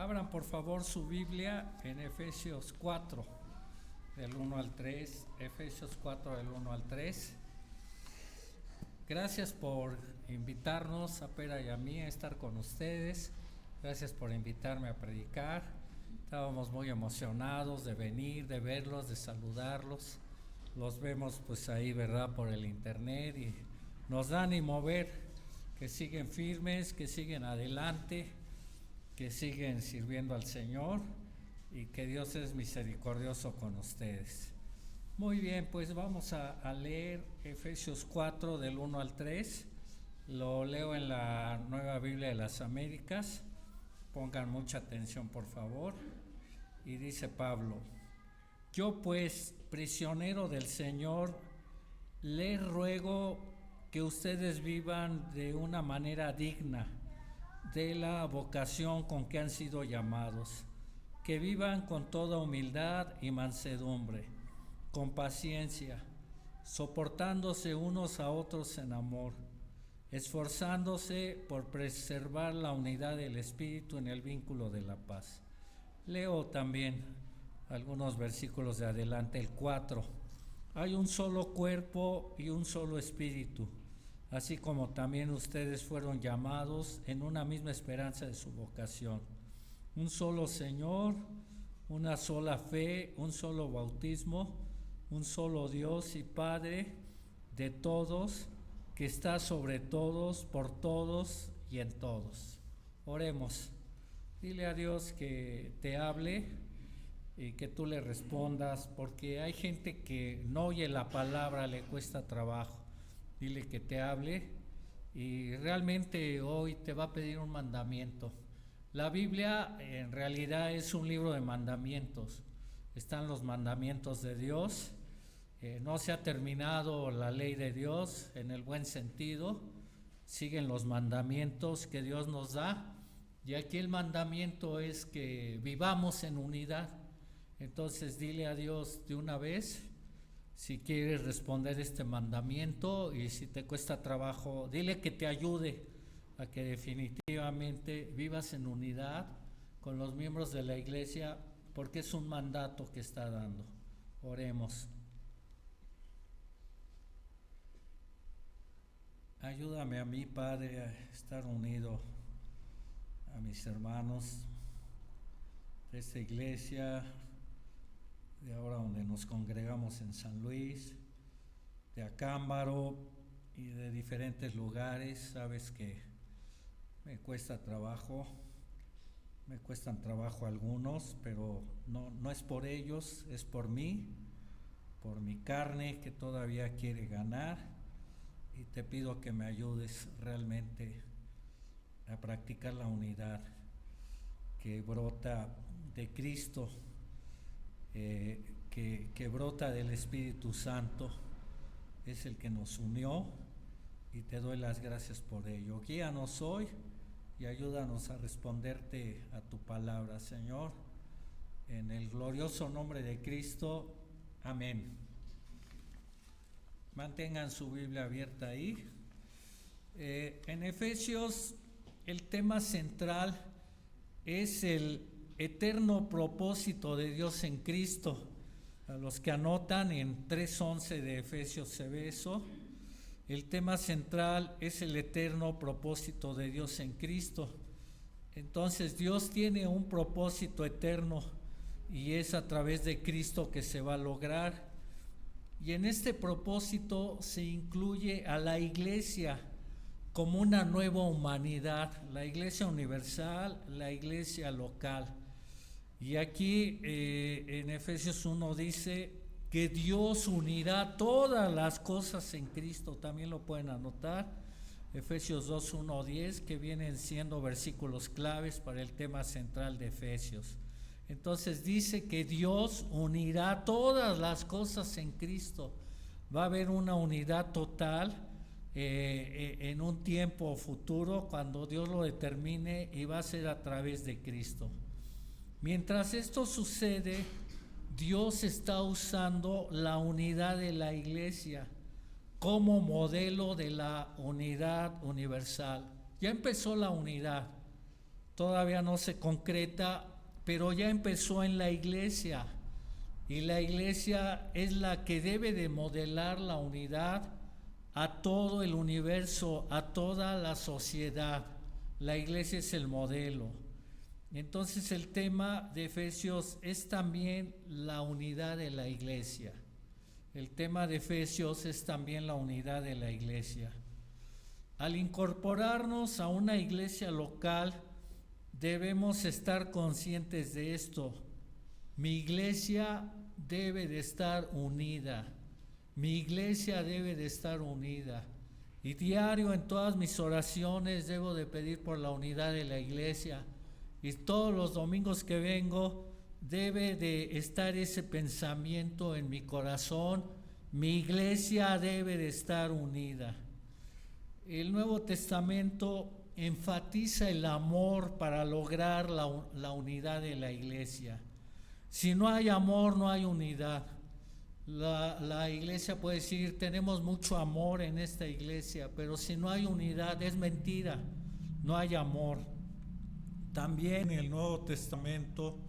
Abran por favor su Biblia en Efesios 4, del 1 al 3. Efesios 4, del 1 al 3. Gracias por invitarnos a Pera y a mí a estar con ustedes. Gracias por invitarme a predicar. Estábamos muy emocionados de venir, de verlos, de saludarlos. Los vemos pues ahí, ¿verdad?, por el internet, y nos da ánimo ver que siguen firmes, que siguen adelante, que siguen sirviendo al Señor y que Dios es misericordioso con ustedes. Muy bien, pues vamos a leer Efesios 4 del 1 al 3. Lo leo en la Nueva Biblia de las Américas. Pongan mucha atención, por favor. Y dice Pablo: yo pues, prisionero del Señor, les ruego que ustedes vivan de una manera digna de la vocación con que han sido llamados, que vivan con toda humildad y mansedumbre, con paciencia, soportándose unos a otros en amor, esforzándose por preservar la unidad del Espíritu en el vínculo de la paz. Leo también algunos versículos de adelante, el 4. Hay un solo cuerpo y un solo espíritu, así como también ustedes fueron llamados en una misma esperanza de su vocación. Un solo Señor, una sola fe, un solo bautismo, un solo Dios y Padre de todos, que está sobre todos, por todos y en todos. Oremos. Dile a Dios que te hable y que tú le respondas, porque hay gente que no oye la palabra, le cuesta trabajo. Dile que te hable, y realmente hoy te va a pedir un mandamiento. La Biblia en realidad es un libro de mandamientos. Están los mandamientos de Dios. No se ha terminado la ley de Dios en el buen sentido. Siguen los mandamientos que Dios nos da. Y aquí el mandamiento es que vivamos en unidad. Entonces dile a Dios de una vez si quieres responder este mandamiento, y si te cuesta trabajo, dile que te ayude a que definitivamente vivas en unidad con los miembros de la iglesia, porque es un mandato que está dando. Oremos. Ayúdame a mí, Padre, a estar unido a mis hermanos de esta iglesia, de ahora donde nos congregamos en San Luis, de Acámbaro y de diferentes lugares. Sabes que me cuestan trabajo algunos, pero no es por ellos, es por mí, por mi carne que todavía quiere ganar, y te pido que me ayudes realmente a practicar la unidad que brota de Cristo, que brota del Espíritu Santo. Es el que nos unió, y te doy las gracias por ello. Guíanos hoy y ayúdanos a responderte a tu palabra, Señor, en el glorioso nombre de Cristo. Amén. Mantengan su Biblia abierta ahí. En Efesios el tema central es el eterno propósito de Dios en Cristo. A los que anotan, en 3:11 de Efesios se ve eso. El tema central es el eterno propósito de Dios en Cristo. Entonces Dios tiene un propósito eterno, y es a través de Cristo que se va a lograr. Y en este propósito se incluye a la iglesia como una nueva humanidad, la iglesia universal, la iglesia local. Y aquí en Efesios 1 dice que Dios unirá todas las cosas en Cristo. También lo pueden anotar. Efesios 2, 1, 10, que vienen siendo versículos claves para el tema central de Efesios. Entonces dice que Dios unirá todas las cosas en Cristo. Va a haber una unidad total en un tiempo futuro, cuando Dios lo determine, y va a ser a través de Cristo. Mientras esto sucede, Dios está usando la unidad de la iglesia como modelo de la unidad universal. Ya empezó la unidad, todavía no se concreta, pero ya empezó en la iglesia. Y la iglesia es la que debe de modelar la unidad a todo el universo, a toda la sociedad. La iglesia es el modelo. Entonces el tema de Efesios es también la unidad de la iglesia. El tema de Efesios es también la unidad de la iglesia. Al incorporarnos a una iglesia local, debemos estar conscientes de esto. Mi iglesia debe de estar unida. Mi iglesia debe de estar unida. Y diario en todas mis oraciones debo de pedir por la unidad de la iglesia. Y todos los domingos que vengo debe de estar ese pensamiento en mi corazón. Mi iglesia debe de estar unida. El Nuevo Testamento enfatiza el amor para lograr la unidad de la iglesia. Si no hay amor, no hay unidad. La iglesia puede decir, tenemos mucho amor en esta iglesia, pero si no hay unidad, es mentira, no hay amor. También el Nuevo Testamento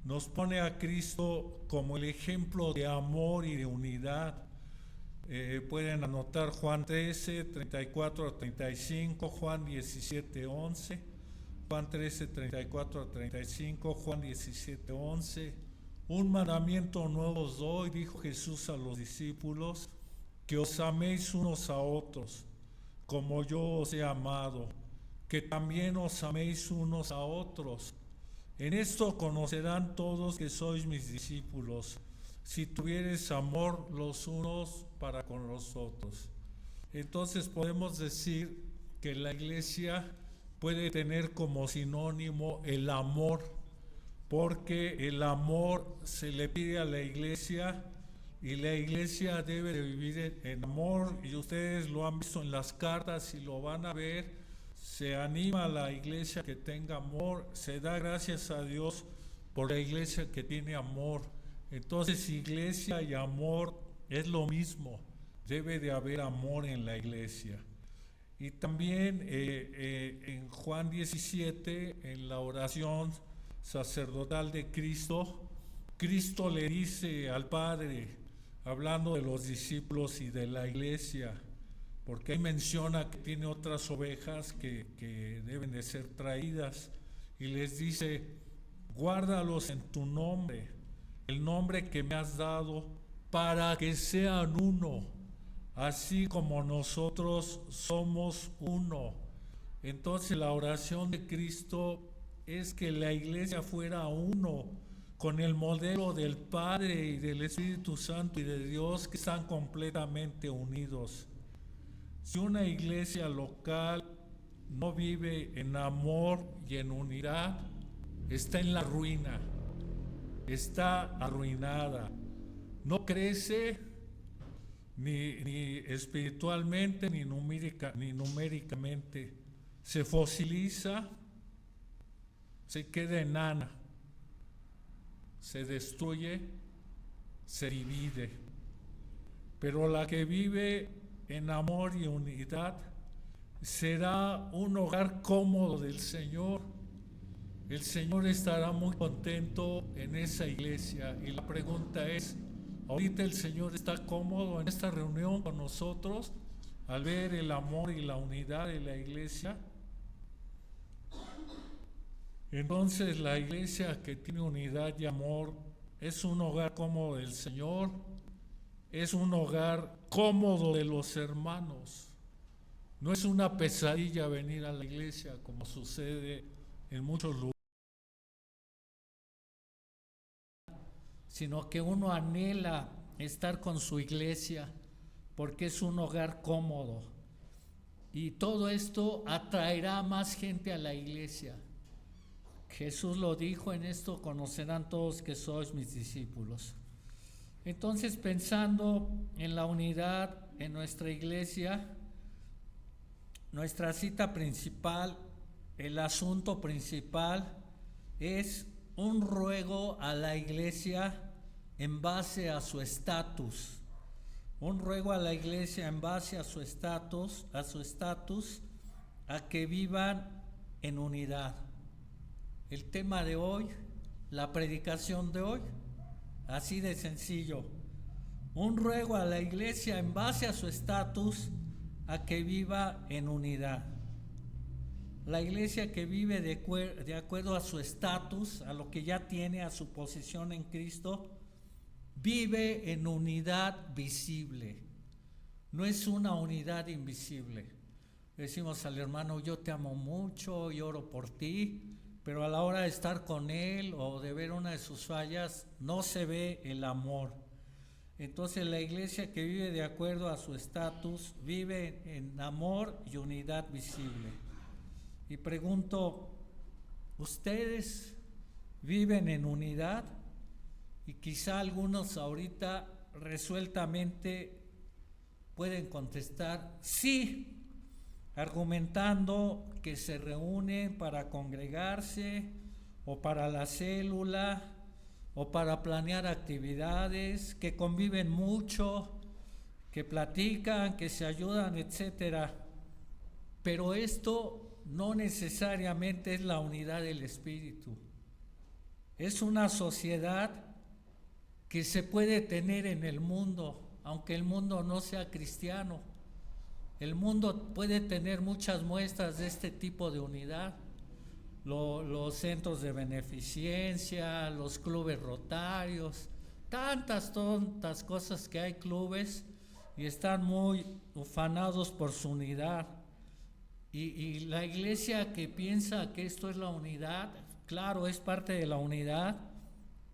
nos pone a Cristo como el ejemplo de amor y de unidad. Pueden anotar Juan 13, 34 a 35, Juan 17, 11, Juan 13, 34 a 35, Juan 17, 11. Un mandamiento nuevo os doy, dijo Jesús a los discípulos, que os améis unos a otros, como yo os he amado, que también os améis unos a otros. En esto conocerán todos que sois mis discípulos, si tuviereis amor los unos para con los otros. Entonces podemos decir que la iglesia puede tener como sinónimo el amor, porque el amor se le pide a la iglesia y la iglesia debe de vivir en amor, y ustedes lo han visto en las cartas y lo van a ver. Se anima a la iglesia que tenga amor, se da gracias a Dios por la iglesia que tiene amor. Entonces iglesia y amor es lo mismo, debe de haber amor en la iglesia. Y también en Juan 17, en la oración sacerdotal de Cristo, Cristo le dice al Padre, hablando de los discípulos y de la iglesia, porque ahí menciona que tiene otras ovejas que deben de ser traídas, y les dice, guárdalos en tu nombre, el nombre que me has dado, para que sean uno, así como nosotros somos uno. Entonces la oración de Cristo es que la iglesia fuera uno, con el modelo del Padre y del Espíritu Santo y de Dios, que están completamente unidos. Si una iglesia local no vive en amor y en unidad, está en la ruina, está arruinada, no crece ni espiritualmente ni numéricamente, se fosiliza, se queda enana, se destruye, se divide. Pero la que vive en amor y unidad será un hogar cómodo del Señor. El Señor estará muy contento en esa iglesia. Y la pregunta es, ¿ahorita el Señor está cómodo en esta reunión con nosotros al ver el amor y la unidad de la iglesia? Entonces la iglesia que tiene unidad y amor es un hogar cómodo del Señor, es un hogar cómodo de los hermanos. No es una pesadilla venir a la iglesia como sucede en muchos lugares, sino que uno anhela estar con su iglesia porque es un hogar cómodo. Y todo esto atraerá más gente a la iglesia. Jesús lo dijo, en esto conocerán todos que sois mis discípulos. Entonces, pensando en la unidad en nuestra iglesia, nuestra cita principal, el asunto principal es un ruego a la iglesia en base a su estatus. Un ruego a la iglesia en base a su estatus, a que vivan en unidad. El tema de hoy, la predicación de hoy, así de sencillo. Un ruego a la iglesia en base a su estatus a que viva en unidad. La iglesia que vive de acuerdo a su estatus, a lo que ya tiene, a su posición en Cristo, vive en unidad visible. No es una unidad invisible. Decimos al hermano, yo te amo mucho y oro por ti, pero a la hora de estar con él o de ver una de sus fallas, no se ve el amor. Entonces la iglesia que vive de acuerdo a su estatus, vive en amor y unidad visible. Y pregunto, ¿ustedes viven en unidad? Y quizá algunos ahorita resueltamente pueden contestar sí, argumentando que se reúnen para congregarse o para la célula o para planear actividades, que conviven mucho, que platican, que se ayudan, etcétera. Pero esto no necesariamente es la unidad del Espíritu. Es una sociedad que se puede tener en el mundo, aunque el mundo no sea cristiano. El mundo puede tener muchas muestras de este tipo de unidad. Los centros de beneficencia, los clubes rotarios, tantas cosas que hay clubes y están muy ufanados por su unidad. Y la iglesia que piensa que esto es la unidad, claro, es parte de la unidad,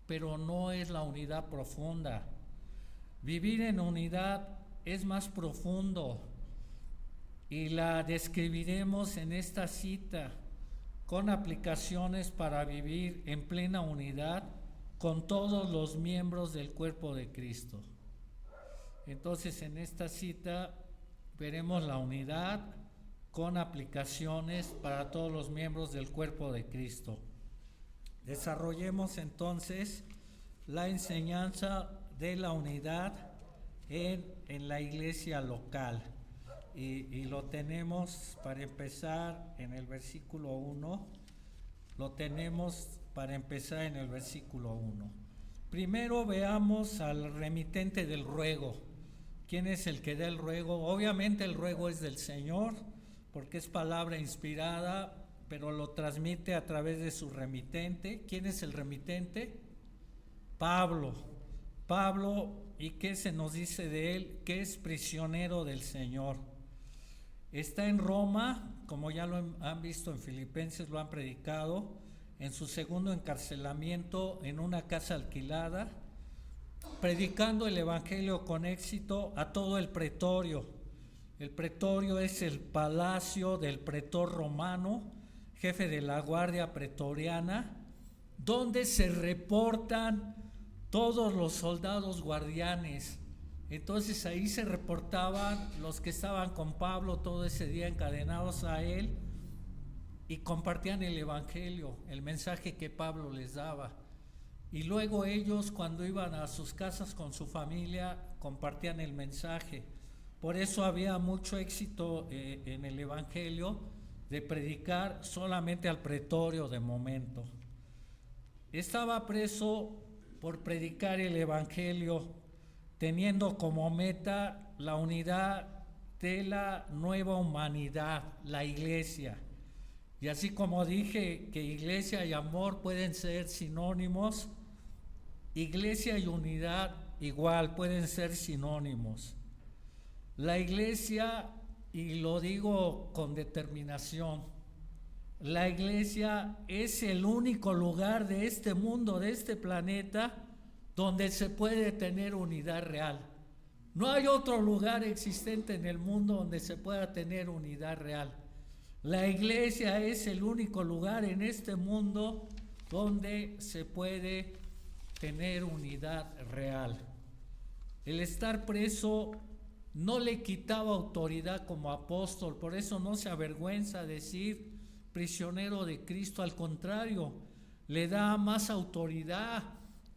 pero no es la unidad profunda. Vivir en unidad es más profundo y la describiremos en esta cita con aplicaciones para vivir en plena unidad con todos los miembros del cuerpo de Cristo. Entonces, en esta cita veremos la unidad con aplicaciones para todos los miembros del cuerpo de Cristo. Desarrollemos entonces la enseñanza de la unidad en la iglesia local. Y lo tenemos para empezar en el versículo 1. Lo tenemos para empezar en el versículo 1. Primero veamos al remitente del ruego. ¿Quién es el que da el ruego? Obviamente el ruego es del Señor, porque es palabra inspirada, pero lo transmite a través de su remitente. ¿Quién es el remitente? Pablo. ¿Y qué se nos dice de él? Que es prisionero del Señor. Está en Roma, como ya lo han visto en Filipenses, lo han predicado, en su segundo encarcelamiento en una casa alquilada, predicando el evangelio con éxito a todo el pretorio. El pretorio es el palacio del pretor romano, jefe de la guardia pretoriana, donde se reportan todos los soldados guardianes. Entonces ahí se reportaban los que estaban con Pablo todo ese día encadenados a él y compartían el evangelio, el mensaje que Pablo les daba. Y luego ellos, cuando iban a sus casas con su familia, compartían el mensaje. Por eso había mucho éxito en el evangelio de predicar solamente al pretorio de momento. Estaba preso por predicar el evangelio, teniendo como meta la unidad de la nueva humanidad, la iglesia. Y así como dije que iglesia y amor pueden ser sinónimos, iglesia y unidad igual pueden ser sinónimos. La iglesia, y lo digo con determinación, la iglesia es el único lugar de este mundo, de este planeta, donde se puede tener unidad real. No hay otro lugar existente en el mundo donde se pueda tener unidad real. La iglesia es el único lugar en este mundo donde se puede tener unidad real. El estar preso no le quitaba autoridad como apóstol, por eso no se avergüenza decir prisionero de Cristo, al contrario, le da más autoridad,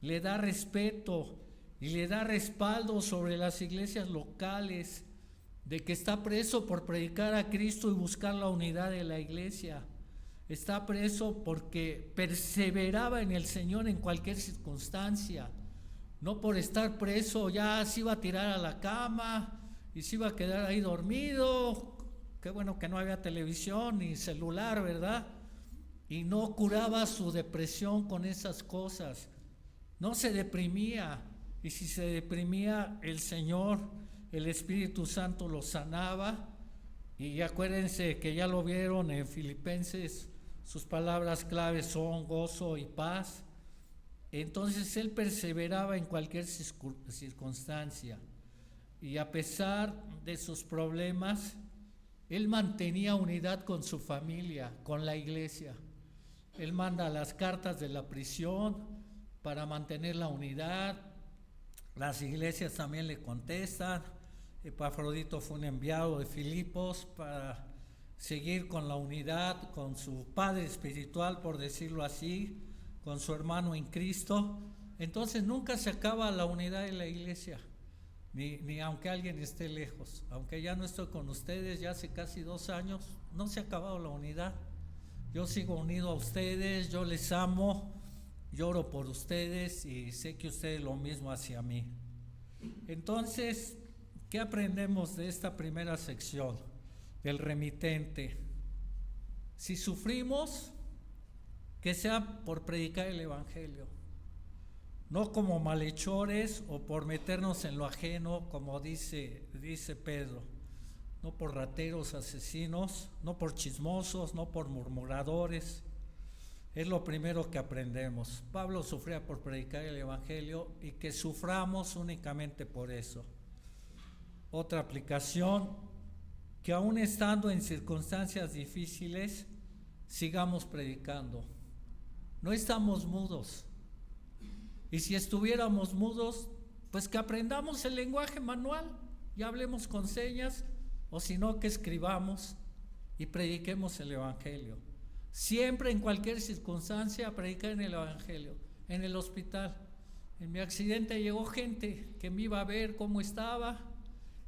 le da respeto y le da respaldo sobre las iglesias locales, de que está preso por predicar a Cristo y buscar la unidad de la iglesia. Está preso porque perseveraba en el Señor en cualquier circunstancia. No por estar preso ya se iba a tirar a la cama y se iba a quedar ahí dormido. Qué bueno que no había televisión ni celular, ¿verdad? Y no curaba su depresión con esas cosas. No se deprimía. Y si se deprimía, el Señor, el Espíritu Santo lo sanaba. Y acuérdense que ya lo vieron en Filipenses, sus palabras claves son gozo y paz. Entonces él perseveraba en cualquier circunstancia. Y a pesar de sus problemas, él mantenía unidad con su familia, con la iglesia. Él manda las cartas de la prisión para mantener la unidad. Las iglesias también le contestan. Epafrodito fue un enviado de Filipos para seguir con la unidad, con su padre espiritual, por decirlo así, con su hermano en Cristo. Entonces nunca se acaba la unidad de la iglesia, ni aunque alguien esté lejos. Aunque ya no estoy con ustedes, ya hace casi 2 años, no se ha acabado la unidad. Yo sigo unido a ustedes, yo les amo, lloro por ustedes y sé que ustedes lo mismo hacia mí. Entonces, ¿qué aprendemos de esta primera sección del remitente? Si sufrimos, que sea por predicar el Evangelio, no como malhechores o por meternos en lo ajeno, como dice Pedro, no por rateros, asesinos, no por chismosos, no por murmuradores. Es lo primero que aprendemos. Pablo sufría por predicar el Evangelio y que suframos únicamente por eso. Otra aplicación, que aún estando en circunstancias difíciles, sigamos predicando. No estamos mudos. Y si estuviéramos mudos, pues que aprendamos el lenguaje manual y hablemos con señas, o si no, que escribamos y prediquemos el Evangelio. Siempre, en cualquier circunstancia, predicar en el Evangelio. En el hospital, en mi accidente llegó gente que me iba a ver cómo estaba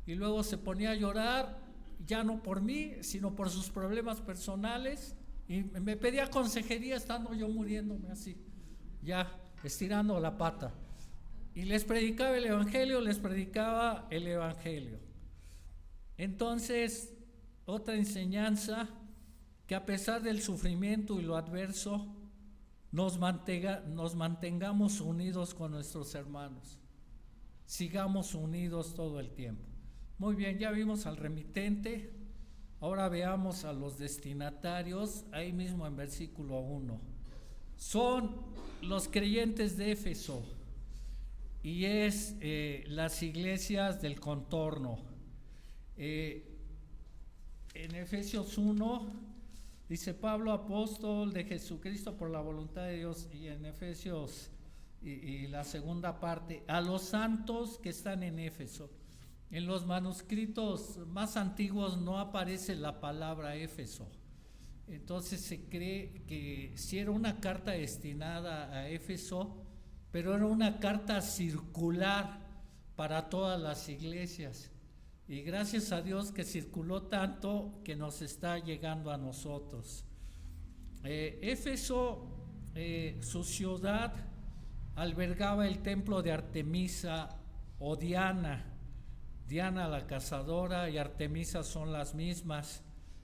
y luego se ponía a llorar, ya no por mí, sino por sus problemas personales, y me pedía consejería estando yo muriéndome así, ya estirando la pata, y les predicaba el Evangelio. Entonces, otra enseñanza, que a pesar del sufrimiento y lo adverso, nos mantengamos unidos con nuestros hermanos, sigamos unidos todo el tiempo. Muy bien, ya vimos al remitente, ahora veamos a los destinatarios, ahí mismo en versículo 1. Son los creyentes de Éfeso y es las iglesias del contorno. En Efesios 1 dice: Pablo, apóstol de Jesucristo por la voluntad de Dios. Y en Efesios y la segunda parte, a los santos que están en Éfeso. En los manuscritos más antiguos no aparece la palabra Éfeso. Entonces se cree que sí era una carta destinada a Éfeso, pero era una carta circular para todas las iglesias. Y gracias a Dios que circuló tanto que nos está llegando a nosotros. Éfeso, su ciudad, albergaba el templo de Artemisa o Diana. Diana la cazadora y Artemisa son las mismas.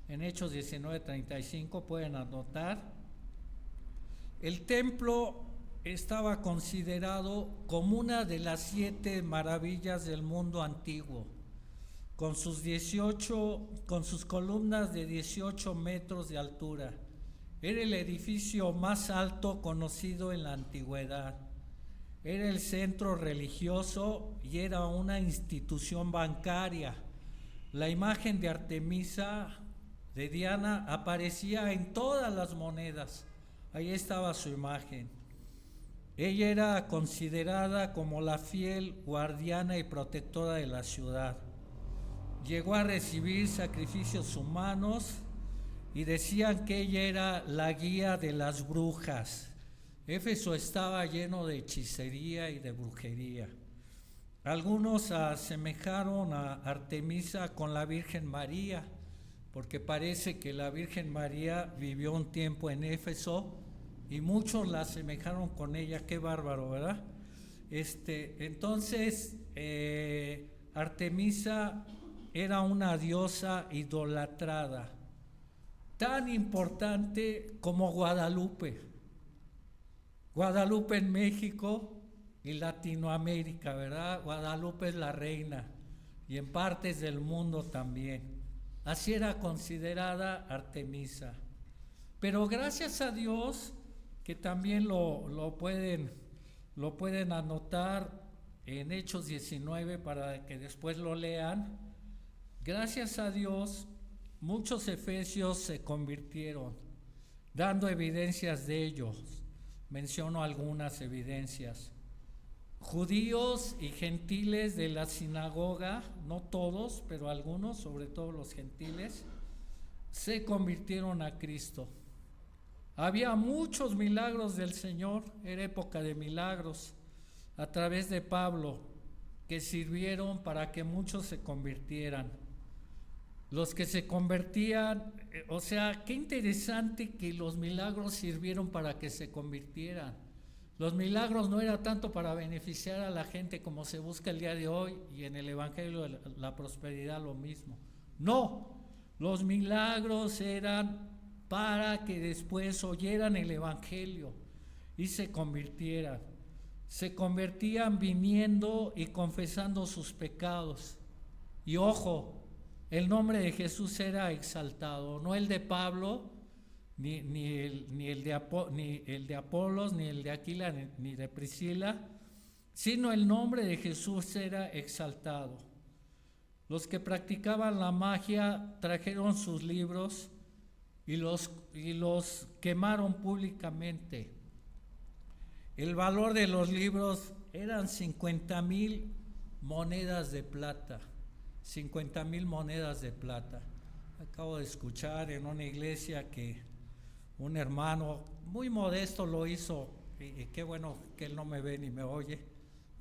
En Hechos 19:35 pueden anotar. El templo estaba considerado como una de las 7 maravillas del mundo antiguo, con sus columnas de 18 metros de altura. Era el edificio más alto conocido en la antigüedad. Era el centro religioso y era una institución bancaria. La imagen de Artemisa, de Diana, aparecía en todas las monedas. Ahí estaba su imagen. Ella era considerada como la fiel guardiana y protectora de la ciudad. Llegó a recibir sacrificios humanos y decían que ella era la guía de las brujas. Éfeso estaba lleno de hechicería y de brujería. Algunos asemejaron a Artemisa con la Virgen María, porque parece que la Virgen María vivió un tiempo en Éfeso y muchos la asemejaron con ella. Qué bárbaro, ¿verdad? Entonces, Artemisa era una diosa idolatrada, tan importante como Guadalupe. Guadalupe en México y Latinoamérica, ¿verdad? Guadalupe es la reina y en partes del mundo también. Así era considerada Artemisa. Pero gracias a Dios, que también lo pueden anotar en Hechos 19 para que después lo lean. Gracias a Dios, muchos efesios se convirtieron, dando evidencias de ellos. Menciono algunas evidencias. Judíos y gentiles de la sinagoga, no todos, pero algunos, sobre todo los gentiles, se convirtieron a Cristo. Había muchos milagros del Señor, era época de milagros, a través de Pablo, que sirvieron para que muchos se convirtieran. Los que se convertían, o sea, qué interesante que los milagros sirvieron para que se convirtieran. Los milagros no era tanto para beneficiar a la gente como se busca el día de hoy, y en el Evangelio de la Prosperidad lo mismo. No, los milagros eran para que después oyeran el Evangelio y se convirtieran. Se convertían viniendo y confesando sus pecados. Y ojo, el nombre de Jesús era exaltado, no el de Pablo, ni el de Apolos, ni el de Aquila, ni de Priscila, sino el nombre de Jesús era exaltado. Los que practicaban la magia trajeron sus libros y los quemaron públicamente. El valor de los libros eran 50,000 monedas de plata. 50,000 monedas de plata. Acabo de escuchar en una iglesia que un hermano muy modesto lo hizo, y qué bueno que él no me ve ni me oye,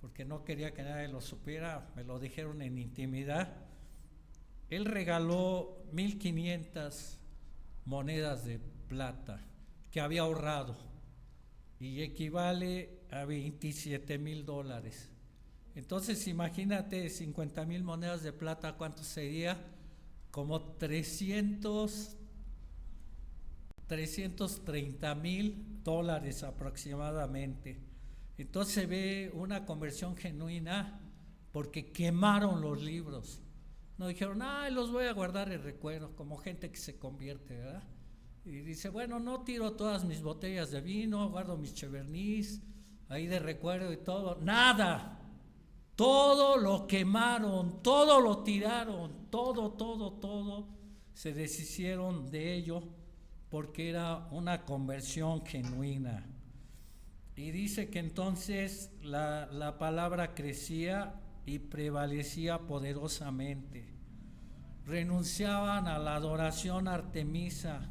porque no quería que nadie lo supiera, me lo dijeron en intimidad. Él regaló 1,500 monedas de plata que había ahorrado y equivale a $27,000. Entonces imagínate 50,000 monedas de plata, ¿cuánto sería? Como $330,000 aproximadamente. Entonces se ve una conversión genuina porque quemaron los libros. No dijeron, los voy a guardar en recuerdo, como gente que se convierte, ¿verdad? Y dice, bueno, no tiro todas mis botellas de vino, guardo mis chevernis ahí de recuerdo y todo. Nada. Todo lo quemaron, todo lo tiraron, todo, se deshicieron de ello porque era una conversión genuina. Y dice que entonces la palabra crecía y prevalecía poderosamente. Renunciaban a la adoración a Artemisa,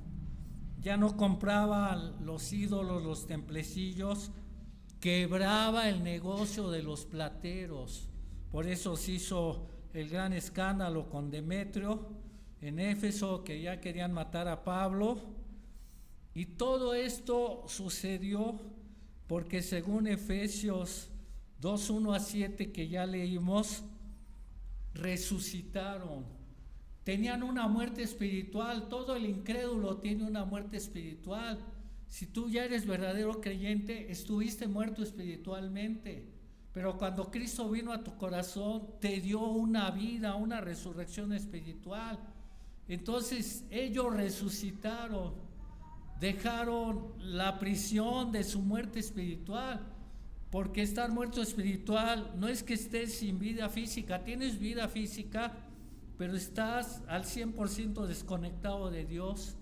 ya no compraban los ídolos, los templecillos. Quebraba el negocio de los plateros. Por eso se hizo el gran escándalo con Demetrio en Éfeso, que ya querían matar a Pablo. Y todo esto sucedió porque según Efesios 2:1-7 que ya leímos, resucitaron. Tenían una muerte espiritual. Todo el incrédulo tiene una muerte espiritual. Si tú ya eres verdadero creyente, estuviste muerto espiritualmente, pero cuando Cristo vino a tu corazón, te dio una vida, una resurrección espiritual. Entonces ellos resucitaron, dejaron la prisión de su muerte espiritual, porque estar muerto espiritual no es que estés sin vida física, tienes vida física, pero estás al 100% desconectado de Dios.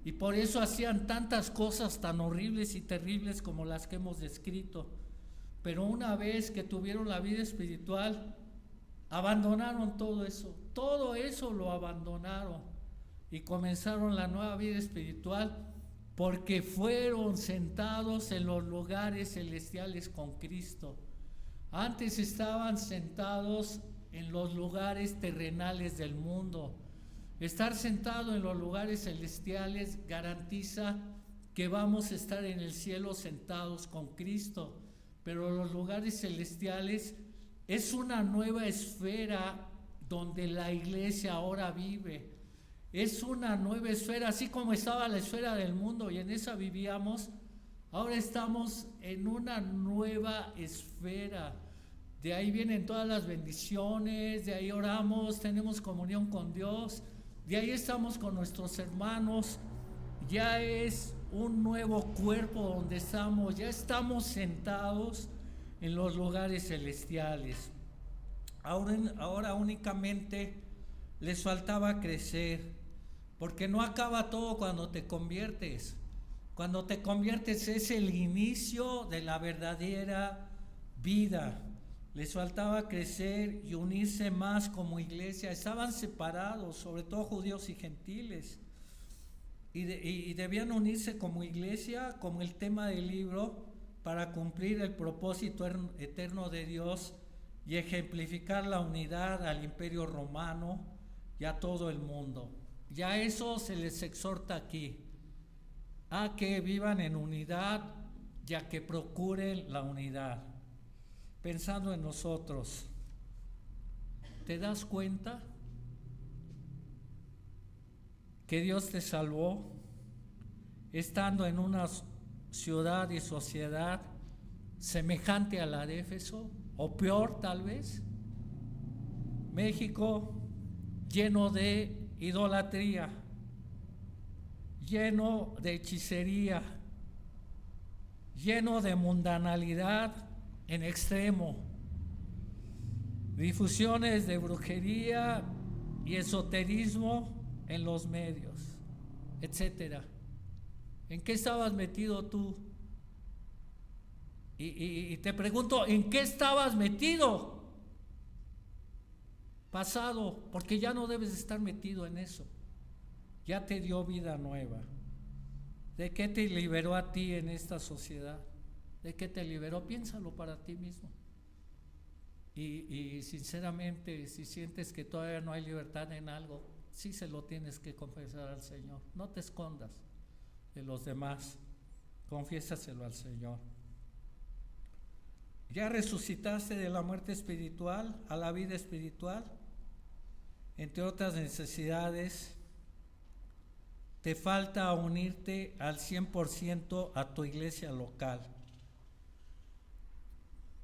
Y por eso hacían tantas cosas tan horribles y terribles como las que hemos descrito. Pero una vez que tuvieron la vida espiritual, abandonaron todo eso lo abandonaron y comenzaron la nueva vida espiritual porque fueron sentados en los lugares celestiales con Cristo. Antes estaban sentados en los lugares terrenales del mundo. Estar sentado en los lugares celestiales garantiza que vamos a estar en el cielo sentados con Cristo, pero los lugares celestiales es una nueva esfera donde la iglesia ahora vive. Es una nueva esfera, así como estaba la esfera del mundo y en esa vivíamos, ahora estamos en una nueva esfera. De ahí vienen todas las bendiciones, de ahí oramos, tenemos comunión con Dios, de ahí estamos con nuestros hermanos. Ya es un nuevo cuerpo donde estamos, ya estamos sentados en los lugares celestiales. Ahora únicamente les faltaba crecer, porque no acaba todo cuando te conviertes. Cuando te conviertes es el inicio de la verdadera vida. Les faltaba crecer y unirse más como iglesia. Estaban separados, sobre todo judíos y gentiles. Y debían unirse como iglesia, como el tema del libro, para cumplir el propósito eterno de Dios y ejemplificar la unidad al Imperio Romano y a todo el mundo. Ya eso se les exhorta aquí, a que vivan en unidad y a que procuren la unidad. Pensando en nosotros, ¿te das cuenta que Dios te salvó estando en una ciudad y sociedad semejante a la de Éfeso, o peor tal vez? México lleno de idolatría, lleno de hechicería, lleno de mundanalidad en extremo, difusiones de brujería y esoterismo en los medios, etcétera. ¿En qué estabas metido tú? Y te pregunto, ¿en qué estabas metido? Pasado, porque ya no debes estar metido en eso. Ya te dio vida nueva. ¿De qué te liberó a ti en esta sociedad? ¿De qué te liberó? Piénsalo para ti mismo. Y sinceramente, si sientes que todavía no hay libertad en algo, sí se lo tienes que confesar al Señor. No te escondas de los demás, confiésaselo al Señor. ¿Ya resucitaste de la muerte espiritual a la vida espiritual? Entre otras necesidades, te falta unirte al 100% a tu iglesia local.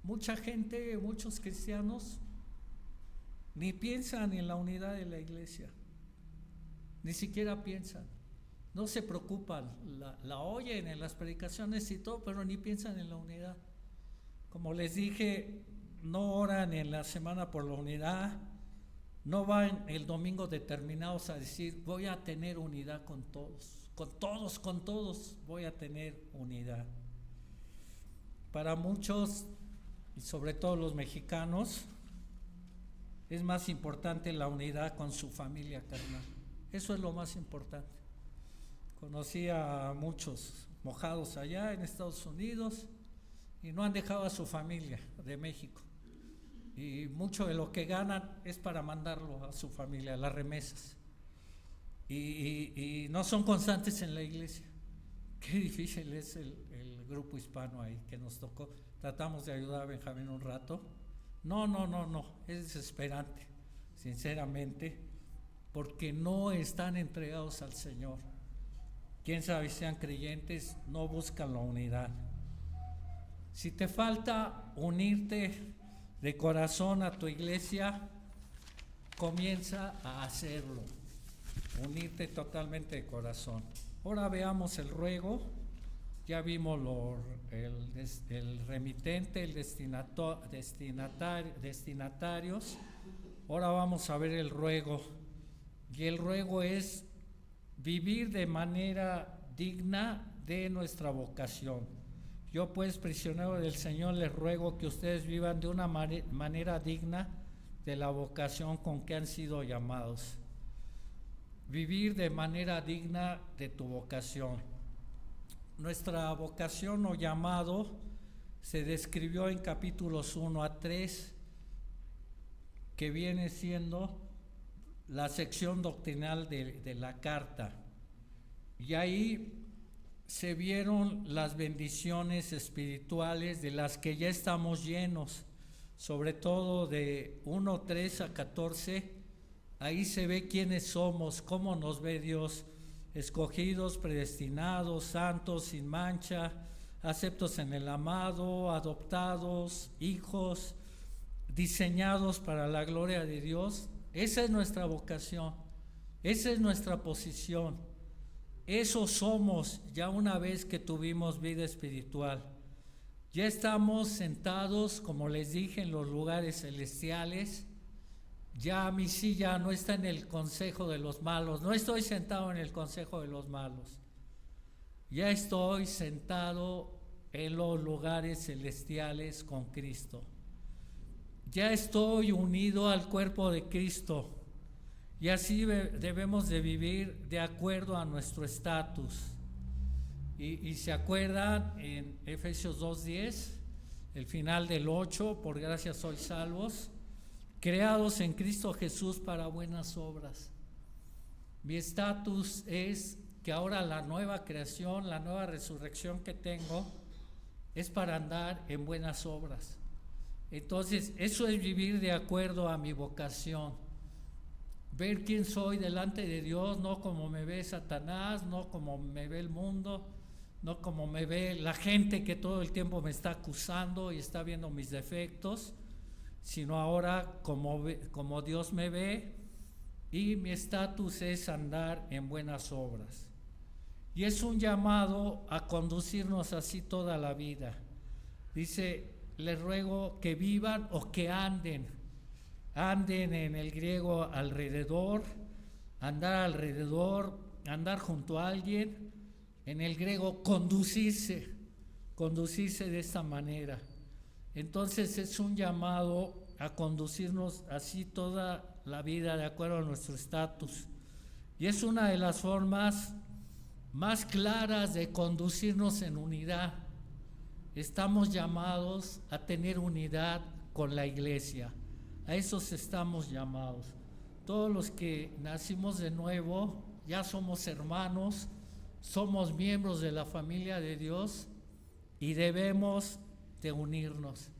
Mucha gente, muchos cristianos, ni piensan en la unidad de la iglesia, ni siquiera piensan, no se preocupan, la oyen en las predicaciones y todo, pero ni piensan en la unidad. Como les dije, no oran en la semana por la unidad, no van el domingo determinados a decir, voy a tener unidad con todos voy a tener unidad. Para muchos, y sobre todo los mexicanos, es más importante la unidad con su familia carnal. Eso es lo más importante. Conocí a muchos mojados allá en Estados Unidos y no han dejado a su familia de México. Y mucho de lo que ganan es para mandarlo a su familia, las remesas. Y no son constantes en la iglesia. Qué difícil es el grupo hispano ahí que nos tocó. Tratamos de ayudar a Benjamín un rato. No, es desesperante, sinceramente, porque no están entregados al Señor. Quién sabe si sean creyentes, no buscan la unidad. Si te falta unirte de corazón a tu iglesia, comienza a hacerlo, unirte totalmente de corazón. Ahora veamos el ruego. Ya vimos el remitente, el destinatarios. Ahora vamos a ver el ruego. Y el ruego es vivir de manera digna de nuestra vocación. Yo pues, prisionero del Señor, les ruego que ustedes vivan de una manera digna de la vocación con que han sido llamados. Vivir de manera digna de tu vocación. Nuestra vocación o llamado se describió en capítulos 1 a 3, que viene siendo la sección doctrinal de la carta. Y ahí se vieron las bendiciones espirituales de las que ya estamos llenos, sobre todo de 1:3 a 14. Ahí se ve quiénes somos, cómo nos ve Dios: escogidos, predestinados, santos, sin mancha, aceptos en el amado, adoptados, hijos, diseñados para la gloria de Dios. Esa es nuestra vocación, esa es nuestra posición. Eso somos ya una vez que tuvimos vida espiritual. Ya estamos sentados, como les dije, en los lugares celestiales. Ya mi silla no está en el consejo de los malos, no estoy sentado en el consejo de los malos. Ya estoy sentado en los lugares celestiales con Cristo. Ya estoy unido al cuerpo de Cristo. Y así debemos de vivir de acuerdo a nuestro estatus. Y se acuerdan en Efesios 2:10, el final del 8, por gracia sois salvos, creados en Cristo Jesús para buenas obras. Mi estatus es que ahora la nueva creación, la nueva resurrección que tengo, es para andar en buenas obras. Entonces, eso es vivir de acuerdo a mi vocación. Ver quién soy delante de Dios, no como me ve Satanás, no como me ve el mundo, no como me ve la gente que todo el tiempo me está acusando y está viendo mis defectos, sino ahora como Dios me ve, y mi estatus es andar en buenas obras. Y es un llamado a conducirnos así toda la vida. Dice: les ruego que vivan o que anden en el griego alrededor, andar junto a alguien. En el griego conducirse de esta manera. Entonces es un llamado a conducirnos así toda la vida de acuerdo a nuestro estatus. Y es una de las formas más claras de conducirnos en unidad. Estamos llamados a tener unidad con la iglesia. A esos estamos llamados. Todos los que nacimos de nuevo ya somos hermanos, somos miembros de la familia de Dios y debemos de unirnos.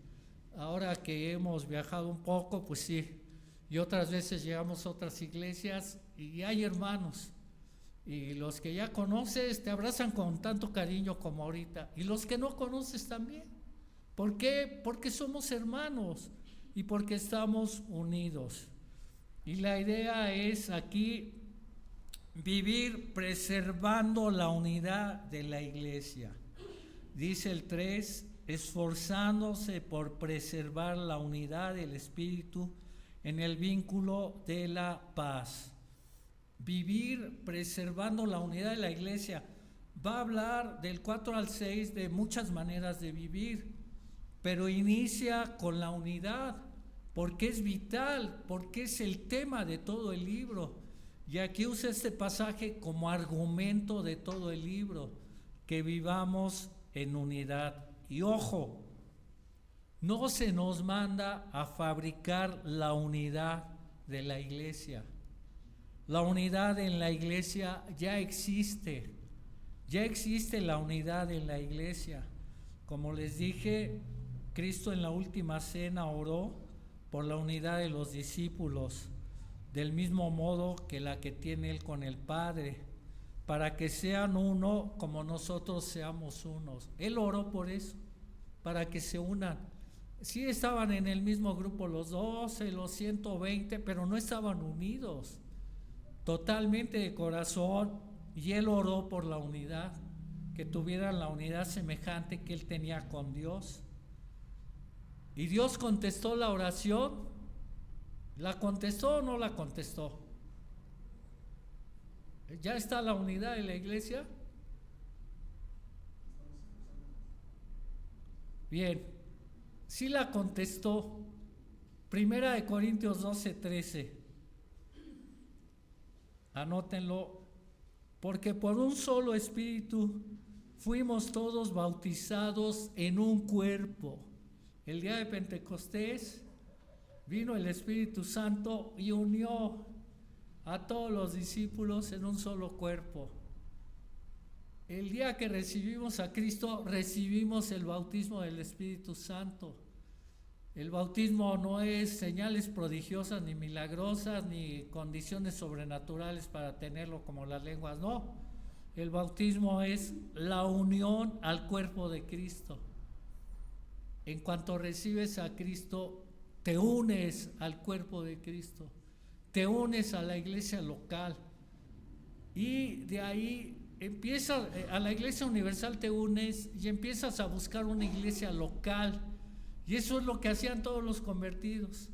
Ahora que hemos viajado un poco, pues sí, y otras veces llegamos a otras iglesias y hay hermanos. Y los que ya conoces te abrazan con tanto cariño como ahorita. Y los que no conoces también. ¿Por qué? Porque somos hermanos y porque estamos unidos. Y la idea es aquí vivir preservando la unidad de la iglesia. Dice el 3, esforzándose por preservar la unidad del Espíritu en el vínculo de la paz. Vivir preservando la unidad de la iglesia. Va a hablar del 4 al 6 de muchas maneras de vivir, pero inicia con la unidad, porque es vital, porque es el tema de todo el libro. Y aquí usa este pasaje como argumento de todo el libro, que vivamos en unidad. Y ojo, no se nos manda a fabricar la unidad de la iglesia. La unidad en la iglesia ya existe la unidad en la iglesia. Como les dije, Cristo en la última cena oró por la unidad de los discípulos, del mismo modo que la que tiene Él con el Padre, para que sean uno como nosotros seamos unos. Él oró por eso, para que se unan. Sí estaban en el mismo grupo los 12, los 120, pero no estaban unidos totalmente de corazón, y Él oró por la unidad, que tuvieran la unidad semejante que Él tenía con Dios. ¿Y Dios contestó la oración? ¿La contestó o no la contestó? ¿Ya está la unidad en la iglesia? Bien, sí la contestó. 1 Corintios 12:13. Anótenlo. Porque por un solo espíritu fuimos todos bautizados en un cuerpo. El día de Pentecostés vino el Espíritu Santo y unió a todos los discípulos en un solo cuerpo. El día que recibimos a Cristo, recibimos el bautismo del Espíritu Santo. El bautismo no es señales prodigiosas ni milagrosas ni condiciones sobrenaturales para tenerlo como las lenguas, no. El bautismo es la unión al cuerpo de Cristo. En cuanto recibes a Cristo, te unes al cuerpo de Cristo, te unes a la iglesia local y de ahí empiezas, a la iglesia universal te unes y empiezas a buscar una iglesia local. Y eso es lo que hacían todos los convertidos.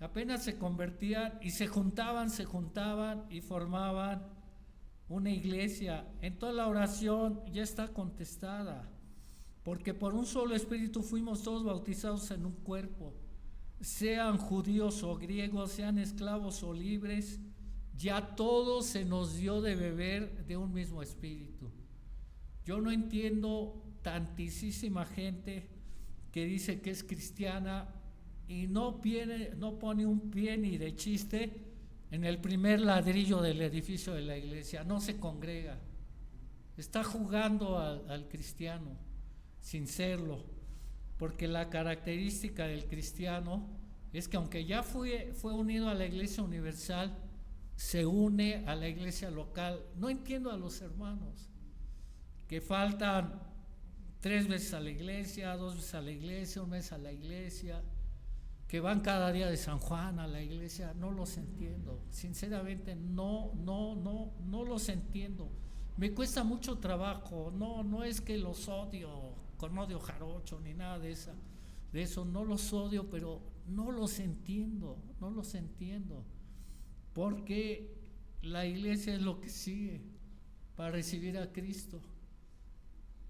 Apenas se convertían y se juntaban y formaban una iglesia. Entonces la oración ya está contestada, porque por un solo espíritu fuimos todos bautizados en un cuerpo, sean judíos o griegos, sean esclavos o libres, ya todos se nos dio de beber de un mismo espíritu. Yo no entiendo tantísima gente que dice que es cristiana y no pone un pie ni de chiste en el primer ladrillo del edificio de la iglesia, no se congrega, está jugando al cristiano sin serlo, porque la característica del cristiano es que aunque ya fue unido a la iglesia universal, se une a la iglesia local. No entiendo a los hermanos que faltan 3 veces a la iglesia, 2 veces a la iglesia, 1 mes a la iglesia, que van cada día de San Juan a la iglesia. No los entiendo, sinceramente no los entiendo. Me cuesta mucho trabajo, no es que los odio con odio jarocho ni nada de eso, no los odio, pero no los entiendo, porque la iglesia es lo que sigue para recibir a Cristo.